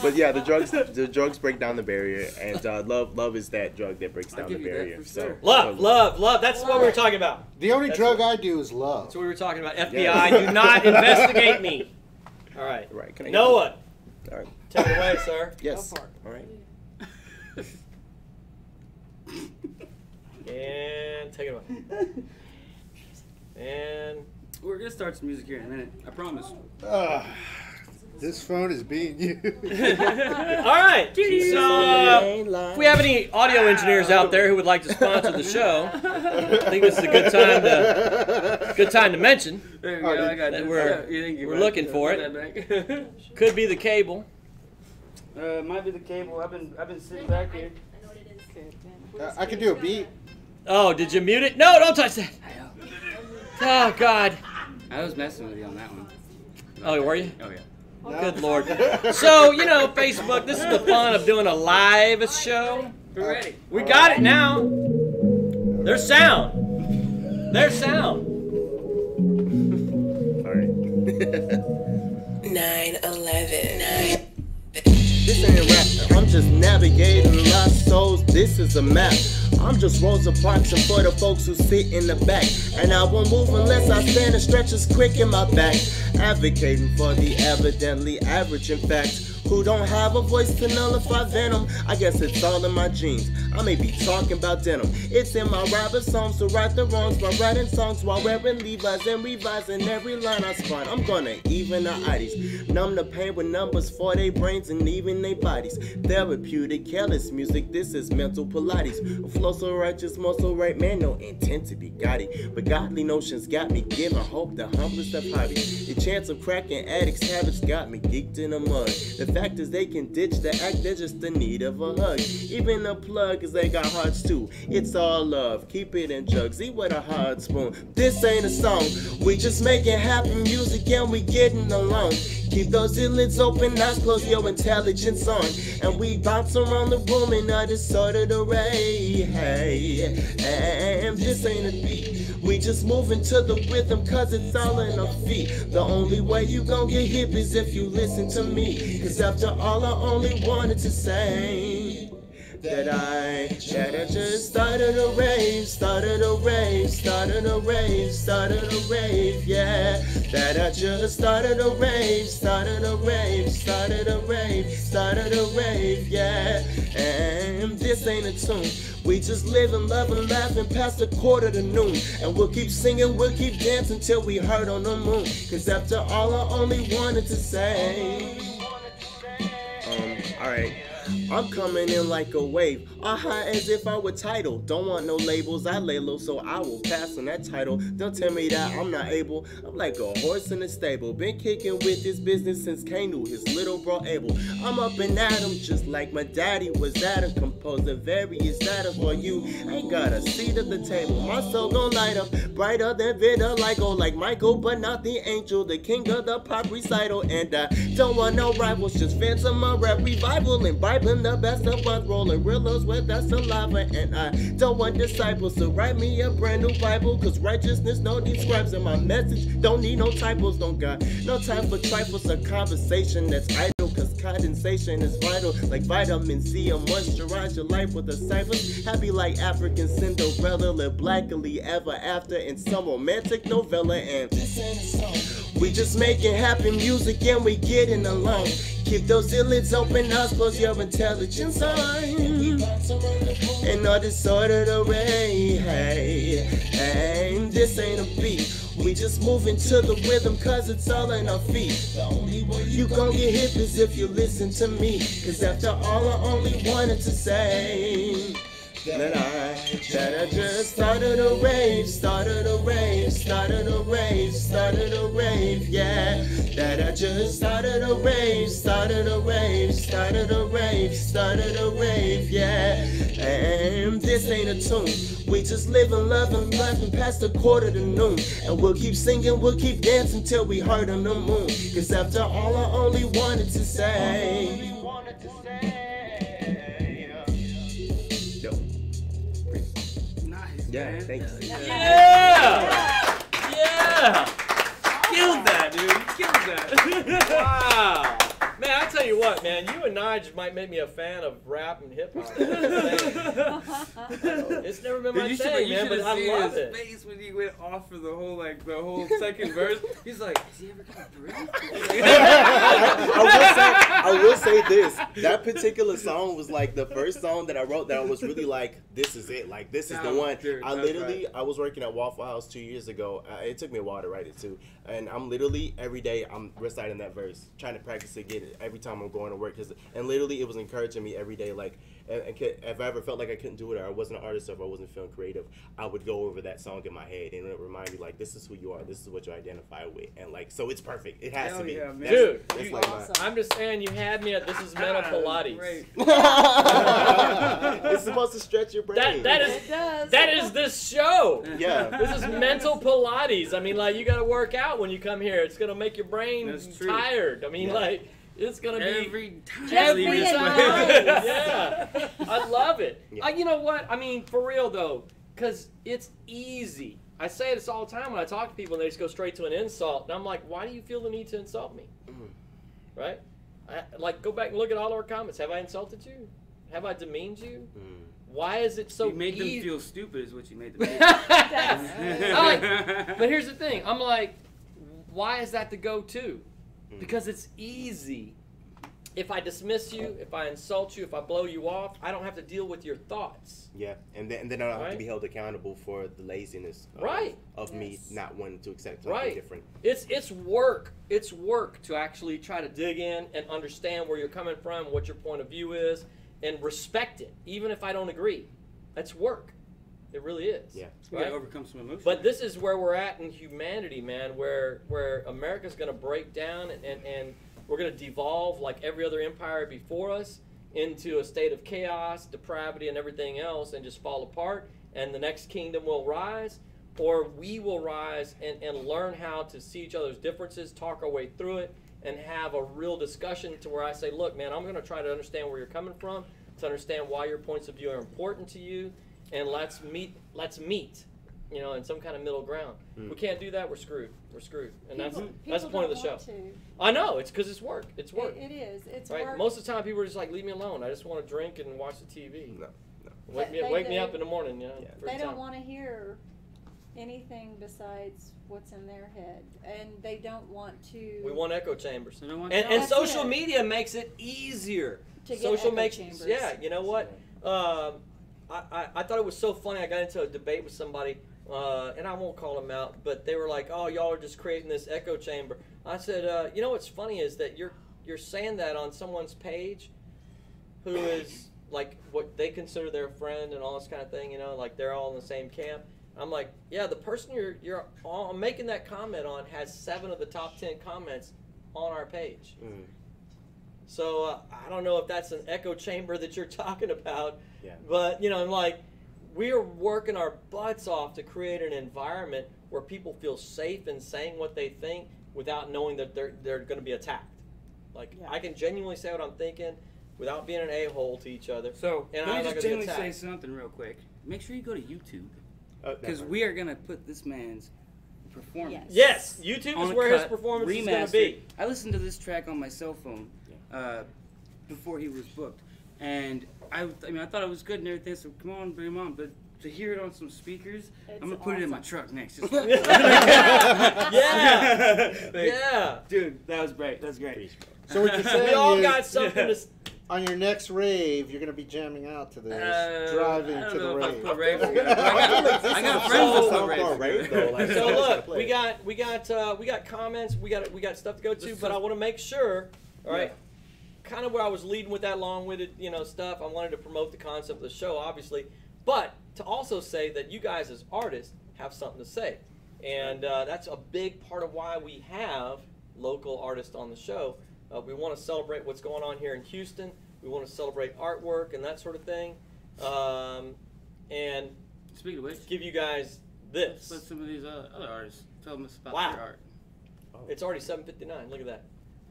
But yeah, the drugs break down the barrier, and love is that drug that breaks down the give you that barrier. for So sure. Love. That's what we were talking about. The only drug I do is love. That's what we were talking about. FBI, do not investigate me. All right. Right. Can I Noah, All right. take it away, sir. Yes. Go for it. All right. And take it away. And We're going to start some music here in a minute. I promise. This phone is being used. all right. So if we have any audio engineers out there who would like to sponsor the show, I think this is a good time to Good time to mention. There you Oh, go. I got that it. we're- Yeah, thank you, we're man. looking for Put it. that back. Could be the cable. Might be the cable. I've been sitting back here. I can do a beat. Oh, did you mute it? No, don't touch that. Oh, God. I was messing with you on that one. Oh, were you? Oh yeah. Good Lord. So, Facebook, this is the fun of doing a live show. We're ready. We got it now. There's sound. There's sound. Sorry. 9/11. This ain't rap, I'm just navigating lost souls, this is a map. I'm just Rosa Parks and for the folks who sit in the back. And I won't move unless I stand and stretches quick in my back. Advocating for the evidently average, in fact, who don't have a voice to nullify venom. I guess it's all in my genes. I may be talking about denim. It's in my ribosomes to right the wrongs by writing songs while wearing Levi's and revising every line I spawn. I'm gonna even the ides, numb the pain with numbers for their brains and even their bodies. Therapeutic, careless music, this is mental Pilates. A flow so righteous, muscle right, man, no intent to be gaudy. But godly notions got me giving hope, the humblest of hobbies. The chance of cracking addicts' habits got me geeked in the mud. The fact is they can ditch the act, they're just in need of a hug. Even a plug, cause they got hearts too. It's all love, keep it in jugs, eat with a hard spoon. This ain't a song, we just making happy music and we getting along. Keep those eyelids open, eyes closed, your intelligence on. And we bounce around the room in a disordered array. Hey, and this ain't a beat. We just moving to the rhythm cause it's all in our feet. The only way you gon' get hip is if you listen to me. Cause after all I only wanted to say that I just started a rave, started a rave, started a rave, started a rave, yeah. That I just started a rave, started a rave, started a rave, started a rave, yeah. And this ain't a tune. We just living, loving, laughing past a quarter to noon. And we'll keep singing, we'll keep dancing till we hurt on the moon. Cause after all I only wanted to say alright. I'm coming in like a wave, high as if I were Tidal. Don't want no labels, I lay low, so I will pass on that title. Don't tell me that I'm not able, I'm like a horse in a stable. Been kicking with this business since Cain knew his little bro Abel. I'm up and at 'em just like my daddy was at 'em. Composing various status for you, ain't got a seat at the table. My soul gon' light up, brighter than vitiligo. Like Michael, but not the angel, the king of the pop recital. And I don't want no rivals, just fans of my rap revival. And Bible the best of us, rolling reels with that saliva. And I don't want disciples to write me a brand new Bible, cause righteousness no need scribes, and my message don't need no typos. Don't got no time for trifles or conversation that's idle, cause condensation is vital. Like vitamin C, or moisturize your life with a cipher. Happy like African Cinderella, live blackly ever after in some romantic novella. And we just making happy music and we getting along. Keep those eyelids open, eyes close, your intelligence on. And all disordered array, hey, and this ain't a beat. We just moving to the rhythm cause it's all in our feet. The only way you gon' get hip is if you listen to me. Cause after all I only wanted to say that I just started a rave, started a rave, started a rave, started a rave, yeah. That I just started a rave, started a rave, started a rave, started a rave, yeah. And this ain't a tune. We just living, loving, laughing past a quarter to noon. And we'll keep singing, we'll keep dancing till we hurt on the moon. Cause after all I only wanted to say. Yeah, thanks. Yeah! Yeah! Killed that, dude. Killed that. Wow. Man, I tell you what, man, you and Nige might make me a fan of rap and hip hop. It's never been my thing, man, but I love it. His face when he went off for the whole second verse. He's like, is he ever gonna breathe? I will say this. That particular song was like the first song that I wrote that I was really like, this is it. Like, this is the one. Dude, I literally, I was working at Waffle House 2 years ago. It took me a while to write it too. And I'm literally, every day, I'm reciting that verse, trying to practice it, get it every time I'm going to work. And literally, it was encouraging me every day. Like, if I ever felt like I couldn't do it, or I wasn't an artist, or if I wasn't feeling creative, I would go over that song in my head, and it would remind me, like, this is who you are, this is what you identify with. And, like, so it's perfect. It has to be. Yeah, man. Dude, That's you- like I'm just saying, you had me at this is mental Pilates. Great. It's supposed to stretch your brain. It does. That is this show. Yeah. This is mental Pilates. I mean, like, you got to work out when you come here. It's going to make your brain That's true. tired. I mean, like, it's going to be Every time. Every Leave this time. way. yeah. I love it. Yeah. You know what? I mean, for real, though, because it's easy. I say this all the time when I talk to people, and they just go straight to an insult. And I'm like, why do you feel the need to insult me? Right? Like, go back and look at all our comments. Have I insulted you? Have I demeaned you? Why is it so You made them easy? feel stupid is what you made them feel. But here's the thing. I'm like, why is that the go-to? Because it's easy. If I dismiss you, if I insult you, if I blow you off, I don't have to deal with your thoughts. Yeah, and then I don't have to Right. be held accountable for the laziness Right. of me Yes. not wanting to accept something Right. different. It's work. It's work to actually try to dig in and understand where you're coming from, what your point of view is, and respect it, even if I don't agree. That's work. It really is. Yeah. We Right? gotta overcome some emotion. But this is where we're at in humanity, man, where America's going to break down and we're going to devolve like every other empire before us into a state of chaos, depravity, and everything else, and just fall apart, and the next kingdom will rise, or we will rise and learn how to see each other's differences, talk our way through it, and have a real discussion to where I say, look, man, I'm going to try to understand where you're coming from, to understand why your points of view are important to you, and let's meet, you know, in some kind of middle ground. If we can't do that, we're screwed. We're screwed. And that's the point of the show. I know, it's because it's work. It's work. It is. It's Right? work. Most of the time, people are just like, leave me alone. I just want to drink and watch the TV. No. Wake me up in the morning, you know. Yeah. for They a don't time. want to hear anything besides what's in their head, and they don't want to. We want echo chambers. So no one And That's social it. media makes it easier. To get Social echo makes chambers. yeah. You know what? I thought it was so funny. I got into a debate with somebody, and I won't call them out, but they were like, "Oh, y'all are just creating this echo chamber." I said, "You know what's funny is that you're saying that on someone's page, who is like what they consider their friend and all this kind of thing. You know, like they're all in the same camp." I'm like, "Yeah, the person you're all making that comment on has 7 of the top 10 comments on our page." So I don't know if that's an echo chamber that you're talking about, Yeah. but you know, I'm like, we are working our butts off to create an environment where people feel safe in saying what they think without knowing that they're going to be attacked. Like Yeah. I can genuinely say what I'm thinking without being an a-hole to each other. So And let I'm me not just gonna be genuinely say attacked. something real quick. Make sure you go to YouTube because Definitely. we are gonna put this man's performance. Yes, YouTube on is a where his cut, performance is going remastered. to be. I listened to this track on my cell phone before he was booked, and I mean I thought it was good and everything. So come on, bring him on. But to hear it on some speakers, It's I'm gonna put it in my awesome. truck next. Just Yeah. Like, Yeah. dude, that was great. That's great. So what you're saying We all is, got something to. on your next rave, you're gonna be jamming out to this, driving I to don't the know if I rave. put rave together. I got friends that put rave rave though. Like, So someone's gotta look, play it. we got comments, we got stuff to go to, Let's but I just- want to make sure, all right, Yeah. kind of where I was leading with that long-winded, stuff. I wanted to promote the concept of the show, obviously, but to also say that you guys as artists have something to say, and that's a big part of why we have local artists on the show. We want to celebrate what's going on here in Houston. We want to celebrate artwork and that sort of thing, and Speaking of which, give you guys let's this. let some of these other artists tell them about Wow. their art. It's already 7:59. Look at that.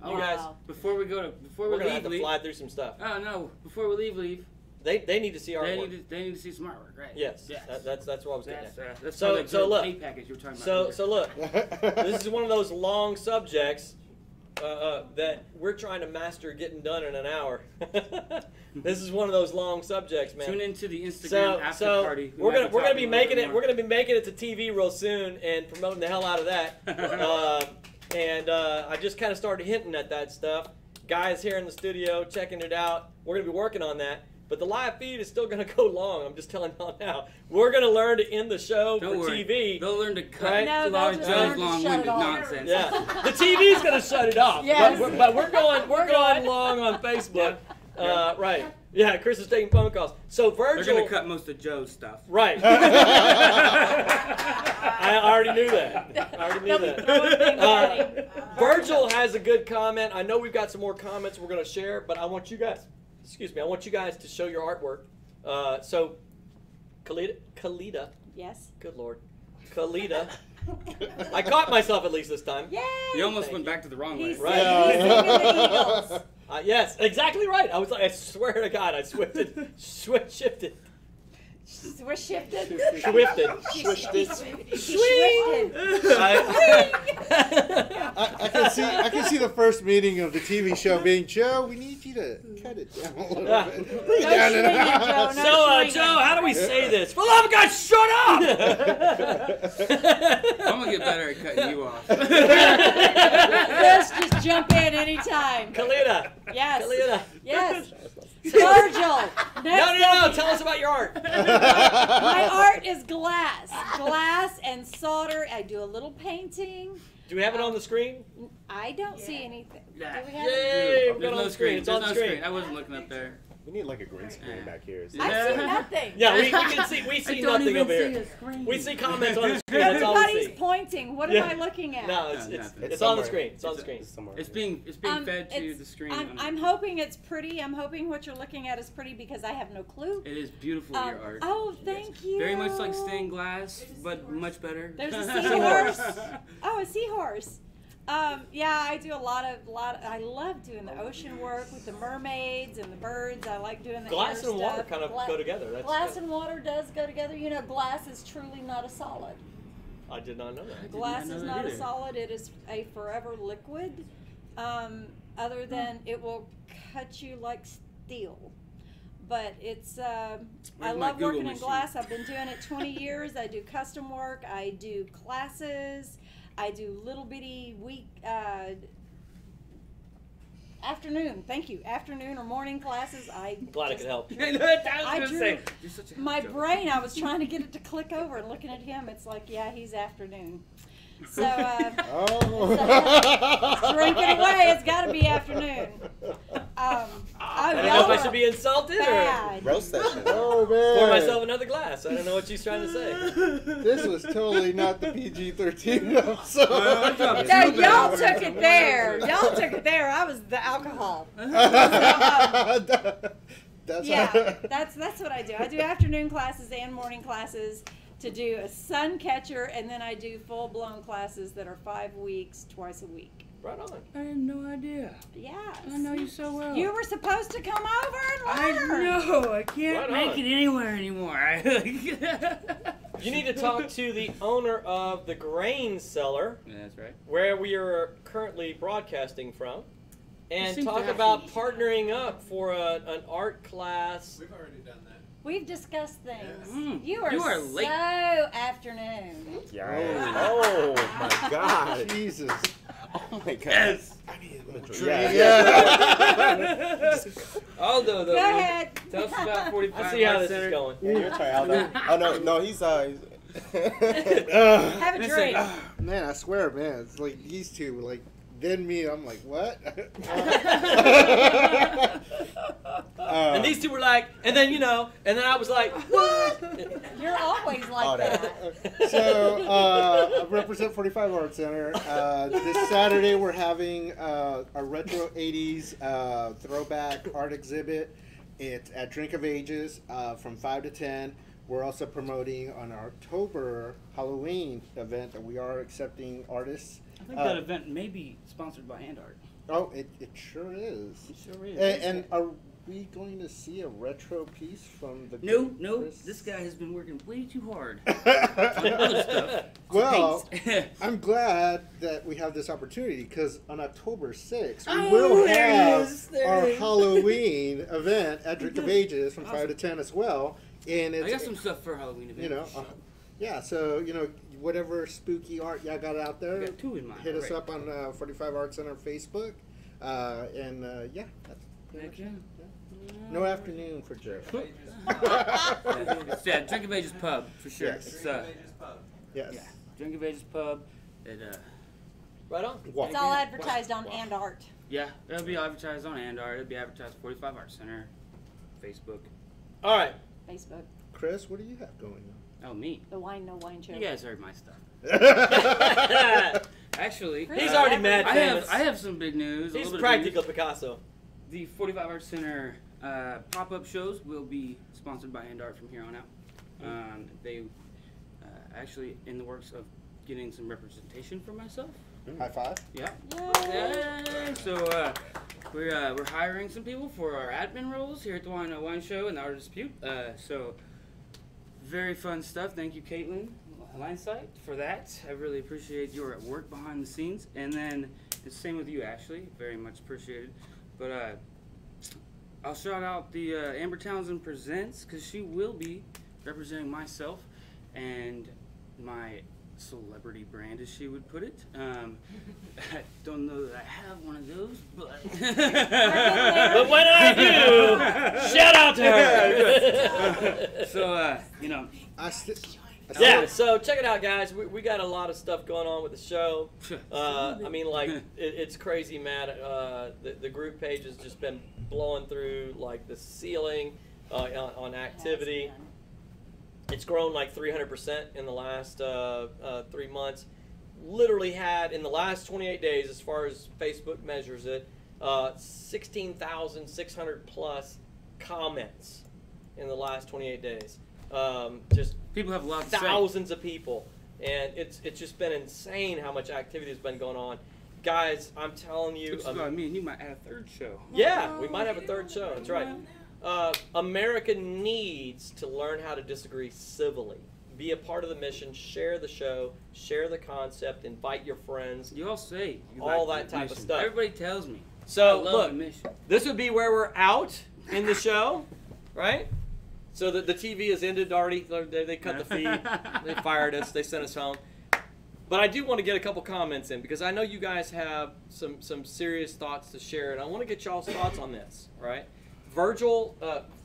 Oh, You guys, Before we we're gonna have to fly through some stuff. Oh no! Before we leave. They need to see our They work. need to see some artwork, right? Yes, Yes. that's what I was getting That's, at. that's So- part of so the look. pay package you were talking about. So look, this is one of those long subjects that we're trying to master getting done in an hour. This is one of those long subjects, man. Tune into the Instagram So, after so party. we're gonna be talking a making little it. bit We're gonna be making it to TV real soon and promoting the hell out of that. And I just kind of started hinting at that stuff. guys here in the studio checking it out. We're going to be working on that. But the live feed is still going to go long. I'm just telling y'all now. We're going to learn to end the show Don't for worry. TV. They'll learn to cut Right? No, Long they'll just Joe's learn to long-winded shut it off. nonsense. Yeah, the TV's going to shut it off. Yes. But we're going long on Facebook. Right. Yeah, Chris is taking phone calls. So They're Virgil. going to cut most of Joe's stuff. Right. I already knew that. I already knew that. Virgil has a good comment. I know we've got some more comments we're going to share, but I want you guys, I want you guys to show your artwork. So, Kalita. Yes. Good Lord. Kalita. I caught myself at least this time. Yay! You almost went back to the wrong way. He's Right. singing the Eagles. Yes, exactly right. I was like, I swear to God, I shifted. We're shifted. Swifted. Swifted. I can see the first meeting of the TV show being, Joe, we need you to cut it down a little bit. Bring it down to the house. So, Joe, how do we say this? For the love of God, shut up! I'm going to get better at cutting you off. Just jump in anytime. Kalita. Yes. Kalita. Yes. Virgil. No. Tell us about your art. My art is glass and solder. I do a little painting. Do we have it on the screen? I don't see anything. Do we have it? Yay! There's no screen. It's on the screen. I wasn't looking up there. We need like a green screen back here. So. I see nothing. Yeah, we can see. We see nothing over here. We see comments on the screen. That's all we Everybody's see. pointing. What am I looking at? No, nothing. it's on the screen. It's on the screen. It's being fed to the screen. I'm hoping it's pretty. I'm hoping what you're looking at is pretty because I have no clue. It is beautiful, your art. Oh, thank you. Very much like stained glass, but much better. There's a seahorse. Oh, a seahorse. Yeah, I do a lot of. I love doing the ocean work with the mermaids and the birds. I like doing the Glass air and water stuff. kind of go together. That's Glass and water does go together. You know, glass is truly not a solid. I did not know that. Glass is not a solid. It is a forever liquid. Other than it will cut you like steel. But it's, I love working in glass. I've been doing it 20 years. I do custom work. I do classes. I do little bitty afternoon or morning classes. Glad I could help. I drew my brain. I was trying to get it to click over, and looking at him, it's like, yeah, he's afternoon. So, drinking away. It's got to be afternoon. I don't know if I should be insulted bad. or roast that shit. Oh, man. pour myself another glass. I don't know what she's trying to say. This was totally not the PG-13 episode. No, y'all took it there. Y'all took it there. I was the alcohol. That's what I do. I do afternoon classes and morning classes to do a sun catcher, and then I do full-blown classes that are 5 weeks, twice a week. Right on. I had no idea. Yes. I know you so well. You were supposed to come over and I learn. know. I can't Right make on. it anywhere anymore. You need to talk to the owner of the grain cellar, Yeah, that's right. where we are currently broadcasting from, and seems to talk have about some- partnering up for an art class. We've already done that. We've discussed things. Mm, You are late. so afternoon. Yeah. Oh my God. Jesus. Oh my God. Yes. Go Aldo, though. ahead. Tell us about 45 Let's see how Arts this Center. is going. Yeah, your turn, Aldo. Oh no, he's Have a Listen, drink. Man, I swear, man, it's like these two, like, then me, I'm like, what? And these two were like, and then and then I was like, what? You're always like that. So, I represent 45 Art Center. This Saturday, we're having a retro 80s throwback art exhibit. It's at Drink of Ages from 5 to 10. We're also promoting an October Halloween event that we are accepting artists. I think that event may be sponsored by Hand Art. Oh, it sure is. It sure is. And are we going to see a retro piece from the No, Chris? this guy has been working way too hard on other stuff. Well, Paint. I'm glad that we have this opportunity because on October 6th, we Oh, will there it have is, there our it is. Halloween event at Drink of Ages from 5 to 10 as well. And it's, I got some stuff for Halloween event. Yeah, so, whatever spooky art y'all got out there, I got two in mind. hit us Right. up on 45 Art Center Facebook. Yeah, that's Heck yeah. no afternoon for Joe. Yeah, Drink of Ages Pub for sure. Yes. It's, Yes. yeah, Drink of Ages Pub. It, Right on. It's all advertised on And Art. yeah, it'll be advertised on Andar. It'll be advertised 45 Art Center, Facebook. All right. Facebook. Chris, what do you have going Oh, me. The Wine No Wine Show. You guys heard my stuff. on? Actually, He's already mad I famous. have some big news. He's a little bit of practical news. Picasso. The 45 Art Center pop-up shows will be sponsored by Andart from here on out. They actually in the works of getting some representation for myself. High five. Yeah. Yay. Yeah. So we're hiring some people for our admin roles here at the Whine Wine Show and the Art of Dispute. So very fun stuff. Thank you, Caitlin Linesight, for that. I really appreciate your work behind the scenes. And then it's the same with you, Ashley. Very much appreciated. But I'll shout out the Amber Townsend Presents because she will be representing myself and my celebrity brand, as she would put it. I don't know that I have one of those, but But when I do, shout out to her. So Yeah, so check it out, guys. We got a lot of stuff going on with the show. I mean, like, it's crazy, man. The group page has just been blowing through, like, the ceiling on activity. It's grown like 300% in the last 3 months. Literally had, in the last 28 days, as far as Facebook measures it, 16,600 plus comments in the last 28 days. Just people have a lot to say. Thousands of people, and it's just been insane how much activity has been going on. Guys, I'm telling you, Which is why me and you might have a third show. yeah, we might have a third show. That's right. America needs to learn how to disagree civilly. Be a part of the mission. Share the show. Share the concept. Invite your friends. You all say you all like that the type of mission. stuff. Everybody tells me. So I love look, the mission. this would be where we're out in the show, right? So the TV has ended already. They cut the feed. They fired us. They sent us home. But I do want to get a couple comments in because I know you guys have some serious thoughts to share, and I want to get y'all's thoughts on this, right? Virgil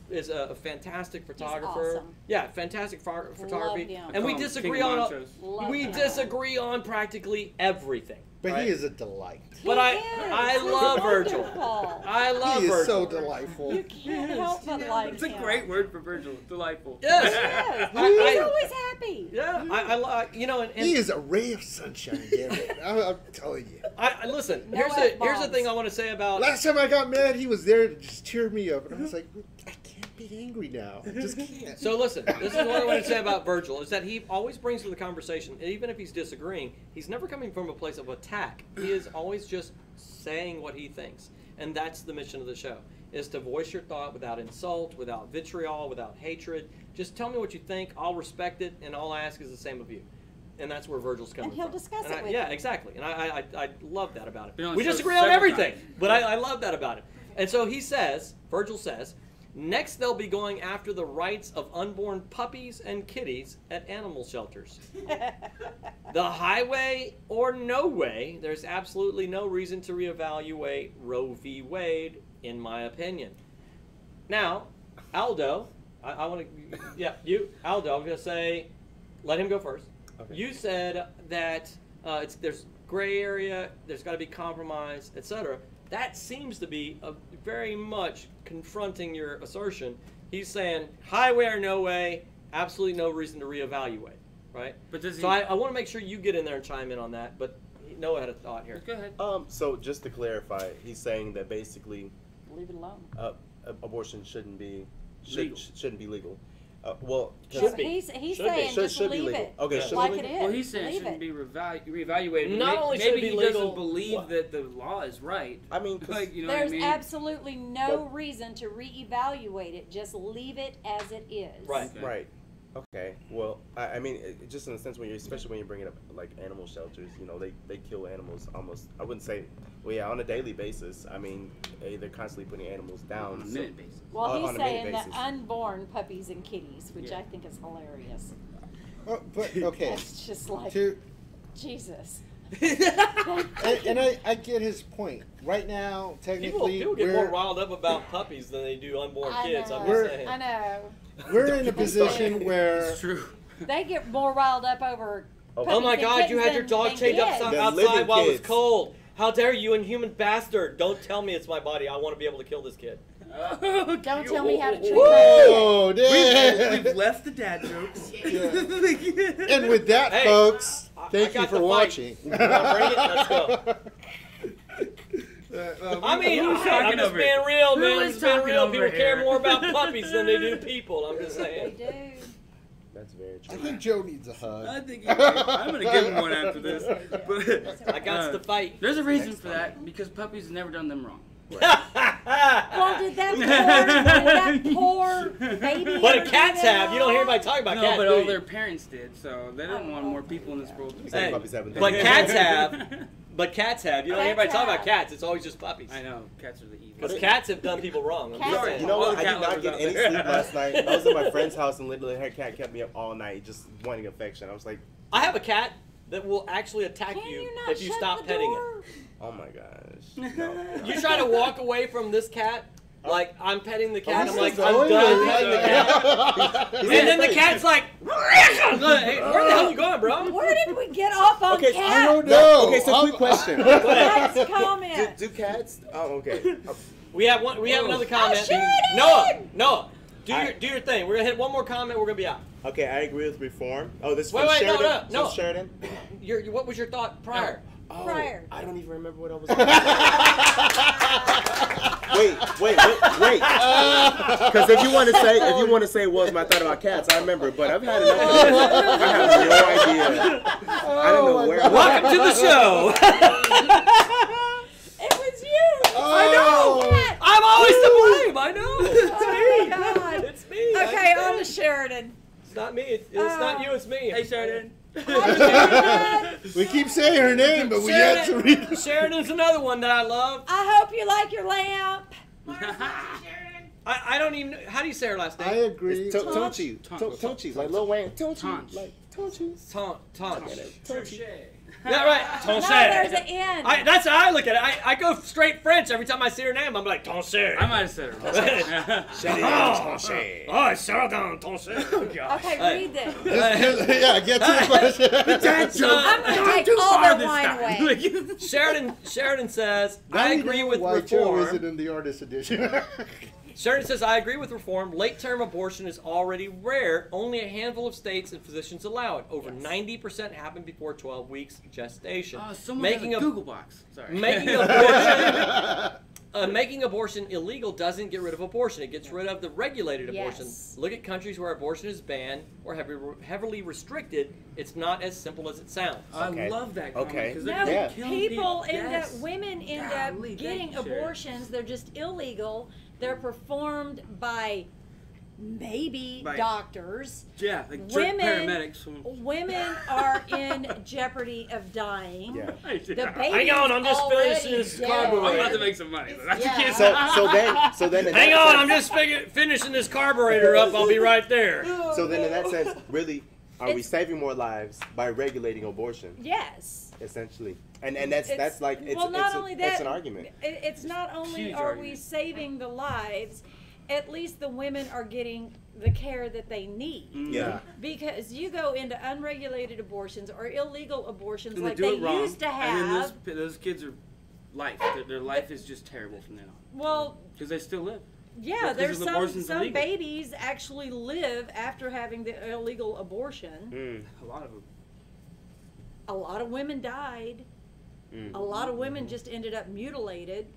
is a fantastic photographer. awesome. Yeah, fantastic photography. him. And we Call him disagree King of on Montrose. Love we him. disagree on practically everything. But right? he is a delight. But I love Virgil. Wonderful. I love He is Virgil. so delightful. You can't help but like It's a him. great word for Virgil. Delightful. Yes. Yes. I- He's always happy. Yeah, I you know, and He is a ray of sunshine, Gary. I'm telling you. I listen. No Here's the F-bombs. thing I want to say about. Last time I got mad, he was there to just cheer me up, and I was like, I can't be angry now. I just can't. So listen, this is what I want to say about Virgil is that he always brings to the conversation, even if he's disagreeing, he's never coming from a place of attack. He is always just saying what he thinks, and that's the mission of the show: is to voice your thought without insult, without vitriol, without hatred. Just tell me what you think. I'll respect it, and all I ask is the same of you. And that's where Virgil's coming And he'll from. discuss And it with yeah, you. exactly. And I love that about Been it. on We the show disagree on several everything, times. but I love that about it. And so he says, Virgil says, next they'll be going after the rights of unborn puppies and kitties at animal shelters. The highway or no way, there's absolutely no reason to reevaluate Roe v. Wade, in my opinion. Now, Aldo, I want to, yeah, you, Aldo, I'm going to say, let him go first. Okay. You said that there's gray area, there's got to be compromise, etc. That seems to be very much confronting your assertion. He's saying highway or no way, absolutely no reason to reevaluate, right? But does he? So I want to make sure you get in there and chime in on that. But Noah had a thought here. Go ahead. So just to clarify, he's saying that basically Leave it alone. abortion shouldn't be Legal. shouldn't be legal. Well, Should be. He's Should be. saying Should- just should be leave legal. it Okay, should be like legal. it is. Well, he's saying it leave shouldn't it. be reevaluated. Not only should it maybe be he legal- doesn't believe What? that the law is right. I mean, 'cause- Like, you know There's what I mean? absolutely no reason to reevaluate it. Just leave it as it is. Right. Okay. Right. Okay. Well, I mean, just in the sense when you're, especially when you're bringing up like animal shelters, you know, they kill animals almost. I wouldn't say, well, yeah, on a daily basis. I mean, they're constantly putting animals down. On a so- minute basis. Well, On he's a minute saying the basis. unborn puppies and kitties, which Yeah. I think is hilarious. Oh, but okay. That's just like To Jesus. and I get his point. Right now, technically, People get more riled up about puppies than they do unborn kids. I'm just saying. I know. we're in a position where It's true. They get more riled up over. Oh my God! You had your dog chained up The outside living while it was kids. cold. How dare you, inhuman bastard! Don't tell me it's my body. I want to be able to kill this kid. Don't tell me how to treat whoa, my damn. We've left the dad jokes. And with that, Hey, folks, I thank you got for the fight. watching. You wanna bring it? Let's go. I mean, who's I'm talking just over being it? real, Who man. is It's being talking real. over People care here? more about puppies than they do people. I'm just saying. They do. That's very I true. think Joe needs a hug. I think I'm gonna give him one after this. But I got to fight. there's a reason for that because puppies have never done them wrong. Well, did that poor baby? But ever do cats that? have. You don't hear anybody talking about No, cats, but do all you? their parents did, so they didn't want more people in this world to be Hey, saved. puppies haven't done But it. cats have. But cats have. You don't hear anybody Cats talking about have. cats. It's always just puppies. I know, cats are the evil. Because cats have done people wrong. I'm Cats just are- saying. You know All what? the I cat did not lovers get out any there. sleep last night. I was at my friend's house and literally her cat kept me up all night just wanting affection. I was like, I have a cat that will actually attack Can you you not if you shut stop the petting door? oh my gosh. No. it. You try to walk away from this cat, like I'm petting the cat. Oh, I'm like, this is I'm the done owner. petting the cat. And then the cat's like, hey, where the hell you going, bro? Where did we get off on Okay, cats? I don't know. Okay, so quick question. Next comment. Do cats? Oh, okay. We have one. We have another comment. Sheridan! Noah, do your thing. We're gonna hit one more comment. We're gonna be out. Okay, I agree with reform. Oh, this is Wait, from wait, no, Sheridan? no, no. From Sheridan? What was your thought prior? Oh, Prior. I don't even remember what I was wait. Because if you want to say what was my thought about cats, I remember. But I've had enough of this. I have no idea. I don't know where. Welcome to the show. It was you. I know. Cat. I'm always to blame. I know. Oh, God. It's me. Okay, on to Sheridan. It's not me. It's not you. It's me. Hey, Sheridan. Hi, Sheridan. We keep saying her name, but we yet to read it. Sheridan's another one that I love. I hope you like your lamp. Sheridan. I don't even know. How do you say her last I name? agree. Tochi. Taunt. Tochi. Like Lil Wayne. Tochi. Taunt. Like Tochi. Taunt. Yeah, right. No, Tonche. there's an N. That's how I look at it. I go straight French every time I see her name. I'm like, Tonche. I might have said it wrong. Oh, Sheridan Tonche. Oh, gosh. Okay, read this. Yeah, get to the question. I'm going to take all the wine away. Sheridan says, Now I you agree know with why Joe reform. isn't in the artist edition. Sheridan says, I agree with reform. Late-term abortion is already rare. Only a handful of states and physicians allow it. Over 90% happen before 12 weeks gestation. Someone has a Google box. Sorry. Making abortion illegal doesn't get rid of abortion. It gets rid of the regulated abortion. Yes. Look at countries where abortion is banned or heavily restricted. It's not as simple as it sounds. I love that comment. Okay. 'cause No, they're killing people end Yes. up, women end Golly, up getting thank you, Sharon. abortions. They're just illegal. They're performed by maybe By- doctors. Yeah, like Women- paramedics. Women are in jeopardy of dying. Yeah. The Yeah. baby's Hang on, I'm just already finishing this dead. carburetor. I'm about to make some money. That's Yeah. a kid. So then. in Hang that on, sense- I'm just finishing this carburetor up. I'll be right there. So then, in that sense, really, are we It's- saving more lives by regulating abortion? Yes. Essentially, and that's like it's well, not it's, only it's that, an argument. It's not only Huge are we argument. saving the lives, at least the women are getting the care that they need. Yeah. Because you go into unregulated abortions or illegal abortions And like they they do it wrong. used to And have. then those kids are life. Their life is just terrible from then on. Well, Because they still live. yeah, Because there's the abortion's some illegal. babies actually live after having the illegal abortion. A lot of them. A lot of women died. A lot of women just ended up mutilated.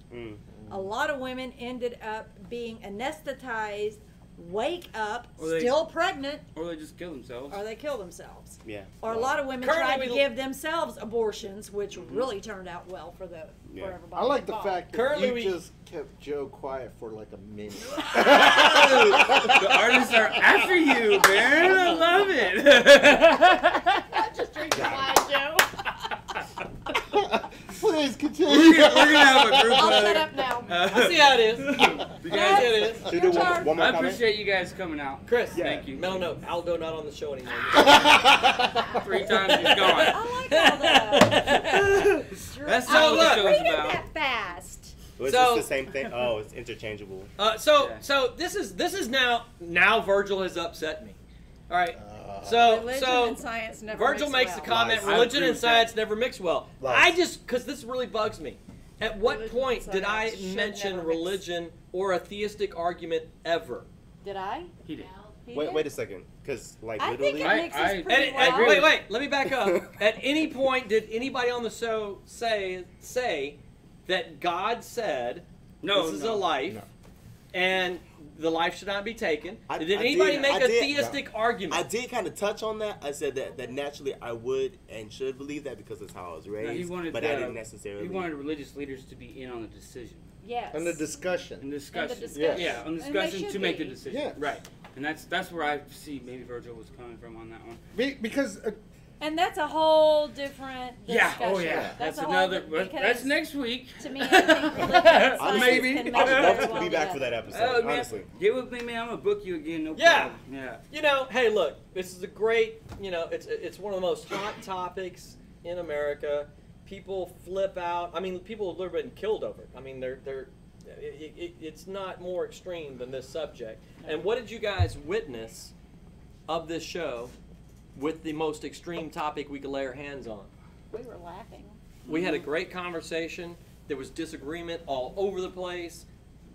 A lot of women ended up being anesthetized, wake up, Or they- still pregnant, Or they just kill themselves. or they kill themselves. Yeah. Or a lot of women Currently tried to we- give themselves abortions, which really turned out well for the Yeah. for everybody. I like the involved. fact that Currently you we- just kept Joe quiet for like a minute. The artists are after you, man. I love it. Just drink your wine, Joe. Please We're continue. gonna have a group I'll hug. shut up now. I see how it is. You I guys, see how it is. Should we do one more I comment? appreciate you guys coming out. Chris, Thank you. No, Aldo not on the show anymore. 3 times he's gone. I like all That's So not what look, the Read show's it about. that fast. It's So- just the same thing. Oh, it's interchangeable. So this is now Virgil has upset me. All right. So Religion so and science never Virgil mix makes the well. comment: Lies. I religion agree and with science never mix well. Lies. I just because this really bugs me. At what Religion and point did I science should mention never mix. religion or a theistic argument ever? Did I? He did. He Wait, did? wait a second, because like I literally, think it mixes I- pretty And, well. wait, let me back up. At any point, did anybody on the show say that God said No, this is no. a life, No. and the life should not be taken? I Did anybody did- make I a did- theistic argument? I did kind of touch on that. I said that naturally I would and should believe that because it's how I was No, raised. he wanted, but I didn't necessarily. He wanted religious leaders to be in on the decision. Yes. And the discussion. In discussion. discussion. Yeah, on And they discussion should to make the be. decision. Yeah. Right. And that's where I see maybe Virgil was coming from on that one. Because And that's a whole different Yeah. discussion. Oh yeah. That's a whole another. di- because That's next week. To me, I think religion and science Maybe. can I mix would love very to well be back for together. that episode. Oh man, honestly. get with me, man. I'm gonna book you again. No Yeah. problem. Yeah. You know, hey, look, this is a great, it's one of the most hot topics in America. People flip out. I mean, people have literally been killed over it. I mean, it's not more extreme than this subject. And what did you guys witness of this show with the most extreme topic we could lay our hands on? We were laughing. We had a great conversation. There was disagreement all over the place.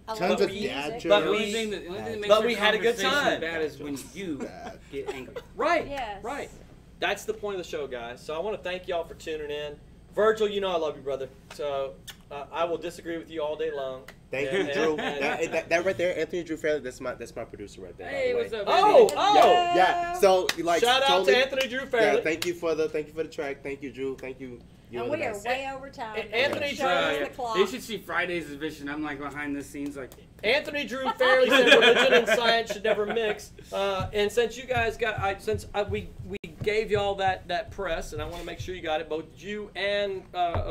I Tons love of music. dad The jokes. only thing that makes But your we had a good conversation time. bad is when you get angry. Right. Yes. Right. That's the point of the show, guys. So I want to thank y'all for tuning in. Virgil, you know I love you, brother. So I will disagree with you all day long. Thank And- you, Drew. and- That right there, Anthony Drew Fairley. That's my producer right there. by Hey, the way. what's up, Oh, baby? oh! Yeah. So like, Shout out totally, to Anthony Drew Fairley. Yeah, thank you for the track. Thank you, Drew. Thank you. You And know we the are best. way over time. Anthony Show us Drew- the clock. You should see Friday's vision. I'm like behind the scenes, like Anthony Drew Fairley said religion and science should never mix. And since you guys we gave y'all that press, and I want to make sure you got it. Both you and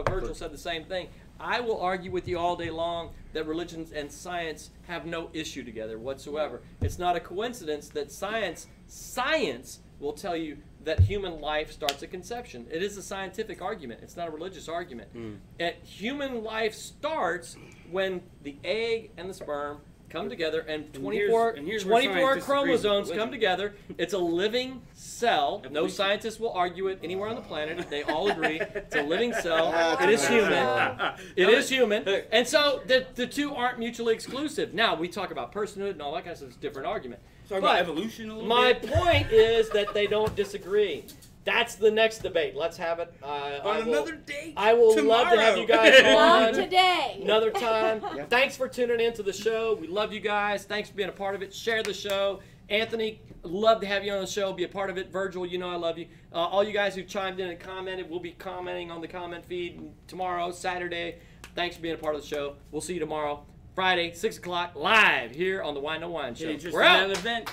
Virgil said the same thing. I will argue with you all day long that religion and science have no issue together whatsoever. It's not a coincidence that science will tell you that human life starts at conception. It is a scientific argument. It's not a religious argument. Human life starts when the egg and the sperm come together and 24 and here's where science disagrees with chromosomes come religion. together. It's a living cell. No Evolution. scientist will argue it anywhere on the planet. They all agree it's a living cell. It is That's human. It is human. And so the two aren't mutually exclusive. Now, we talk about personhood and all that kind of stuff. It's a different argument. talk But about evolution a little my bit. point is that they don't disagree. That's the next debate. Let's have it. On another date. I will love to have you guys Not on today. another time. Thanks for tuning into the show. We love you guys. Thanks for being a part of it. Share the show. Anthony, love to have you on the show. Be a part of it. Virgil, you know I love you. All you guys who chimed in and commented, we'll be commenting on the comment feed tomorrow, Saturday. Thanks for being a part of the show. We'll see you tomorrow, Friday, 6 o'clock, live here on the Wine No Wine Show. Any interest We're in out. that event?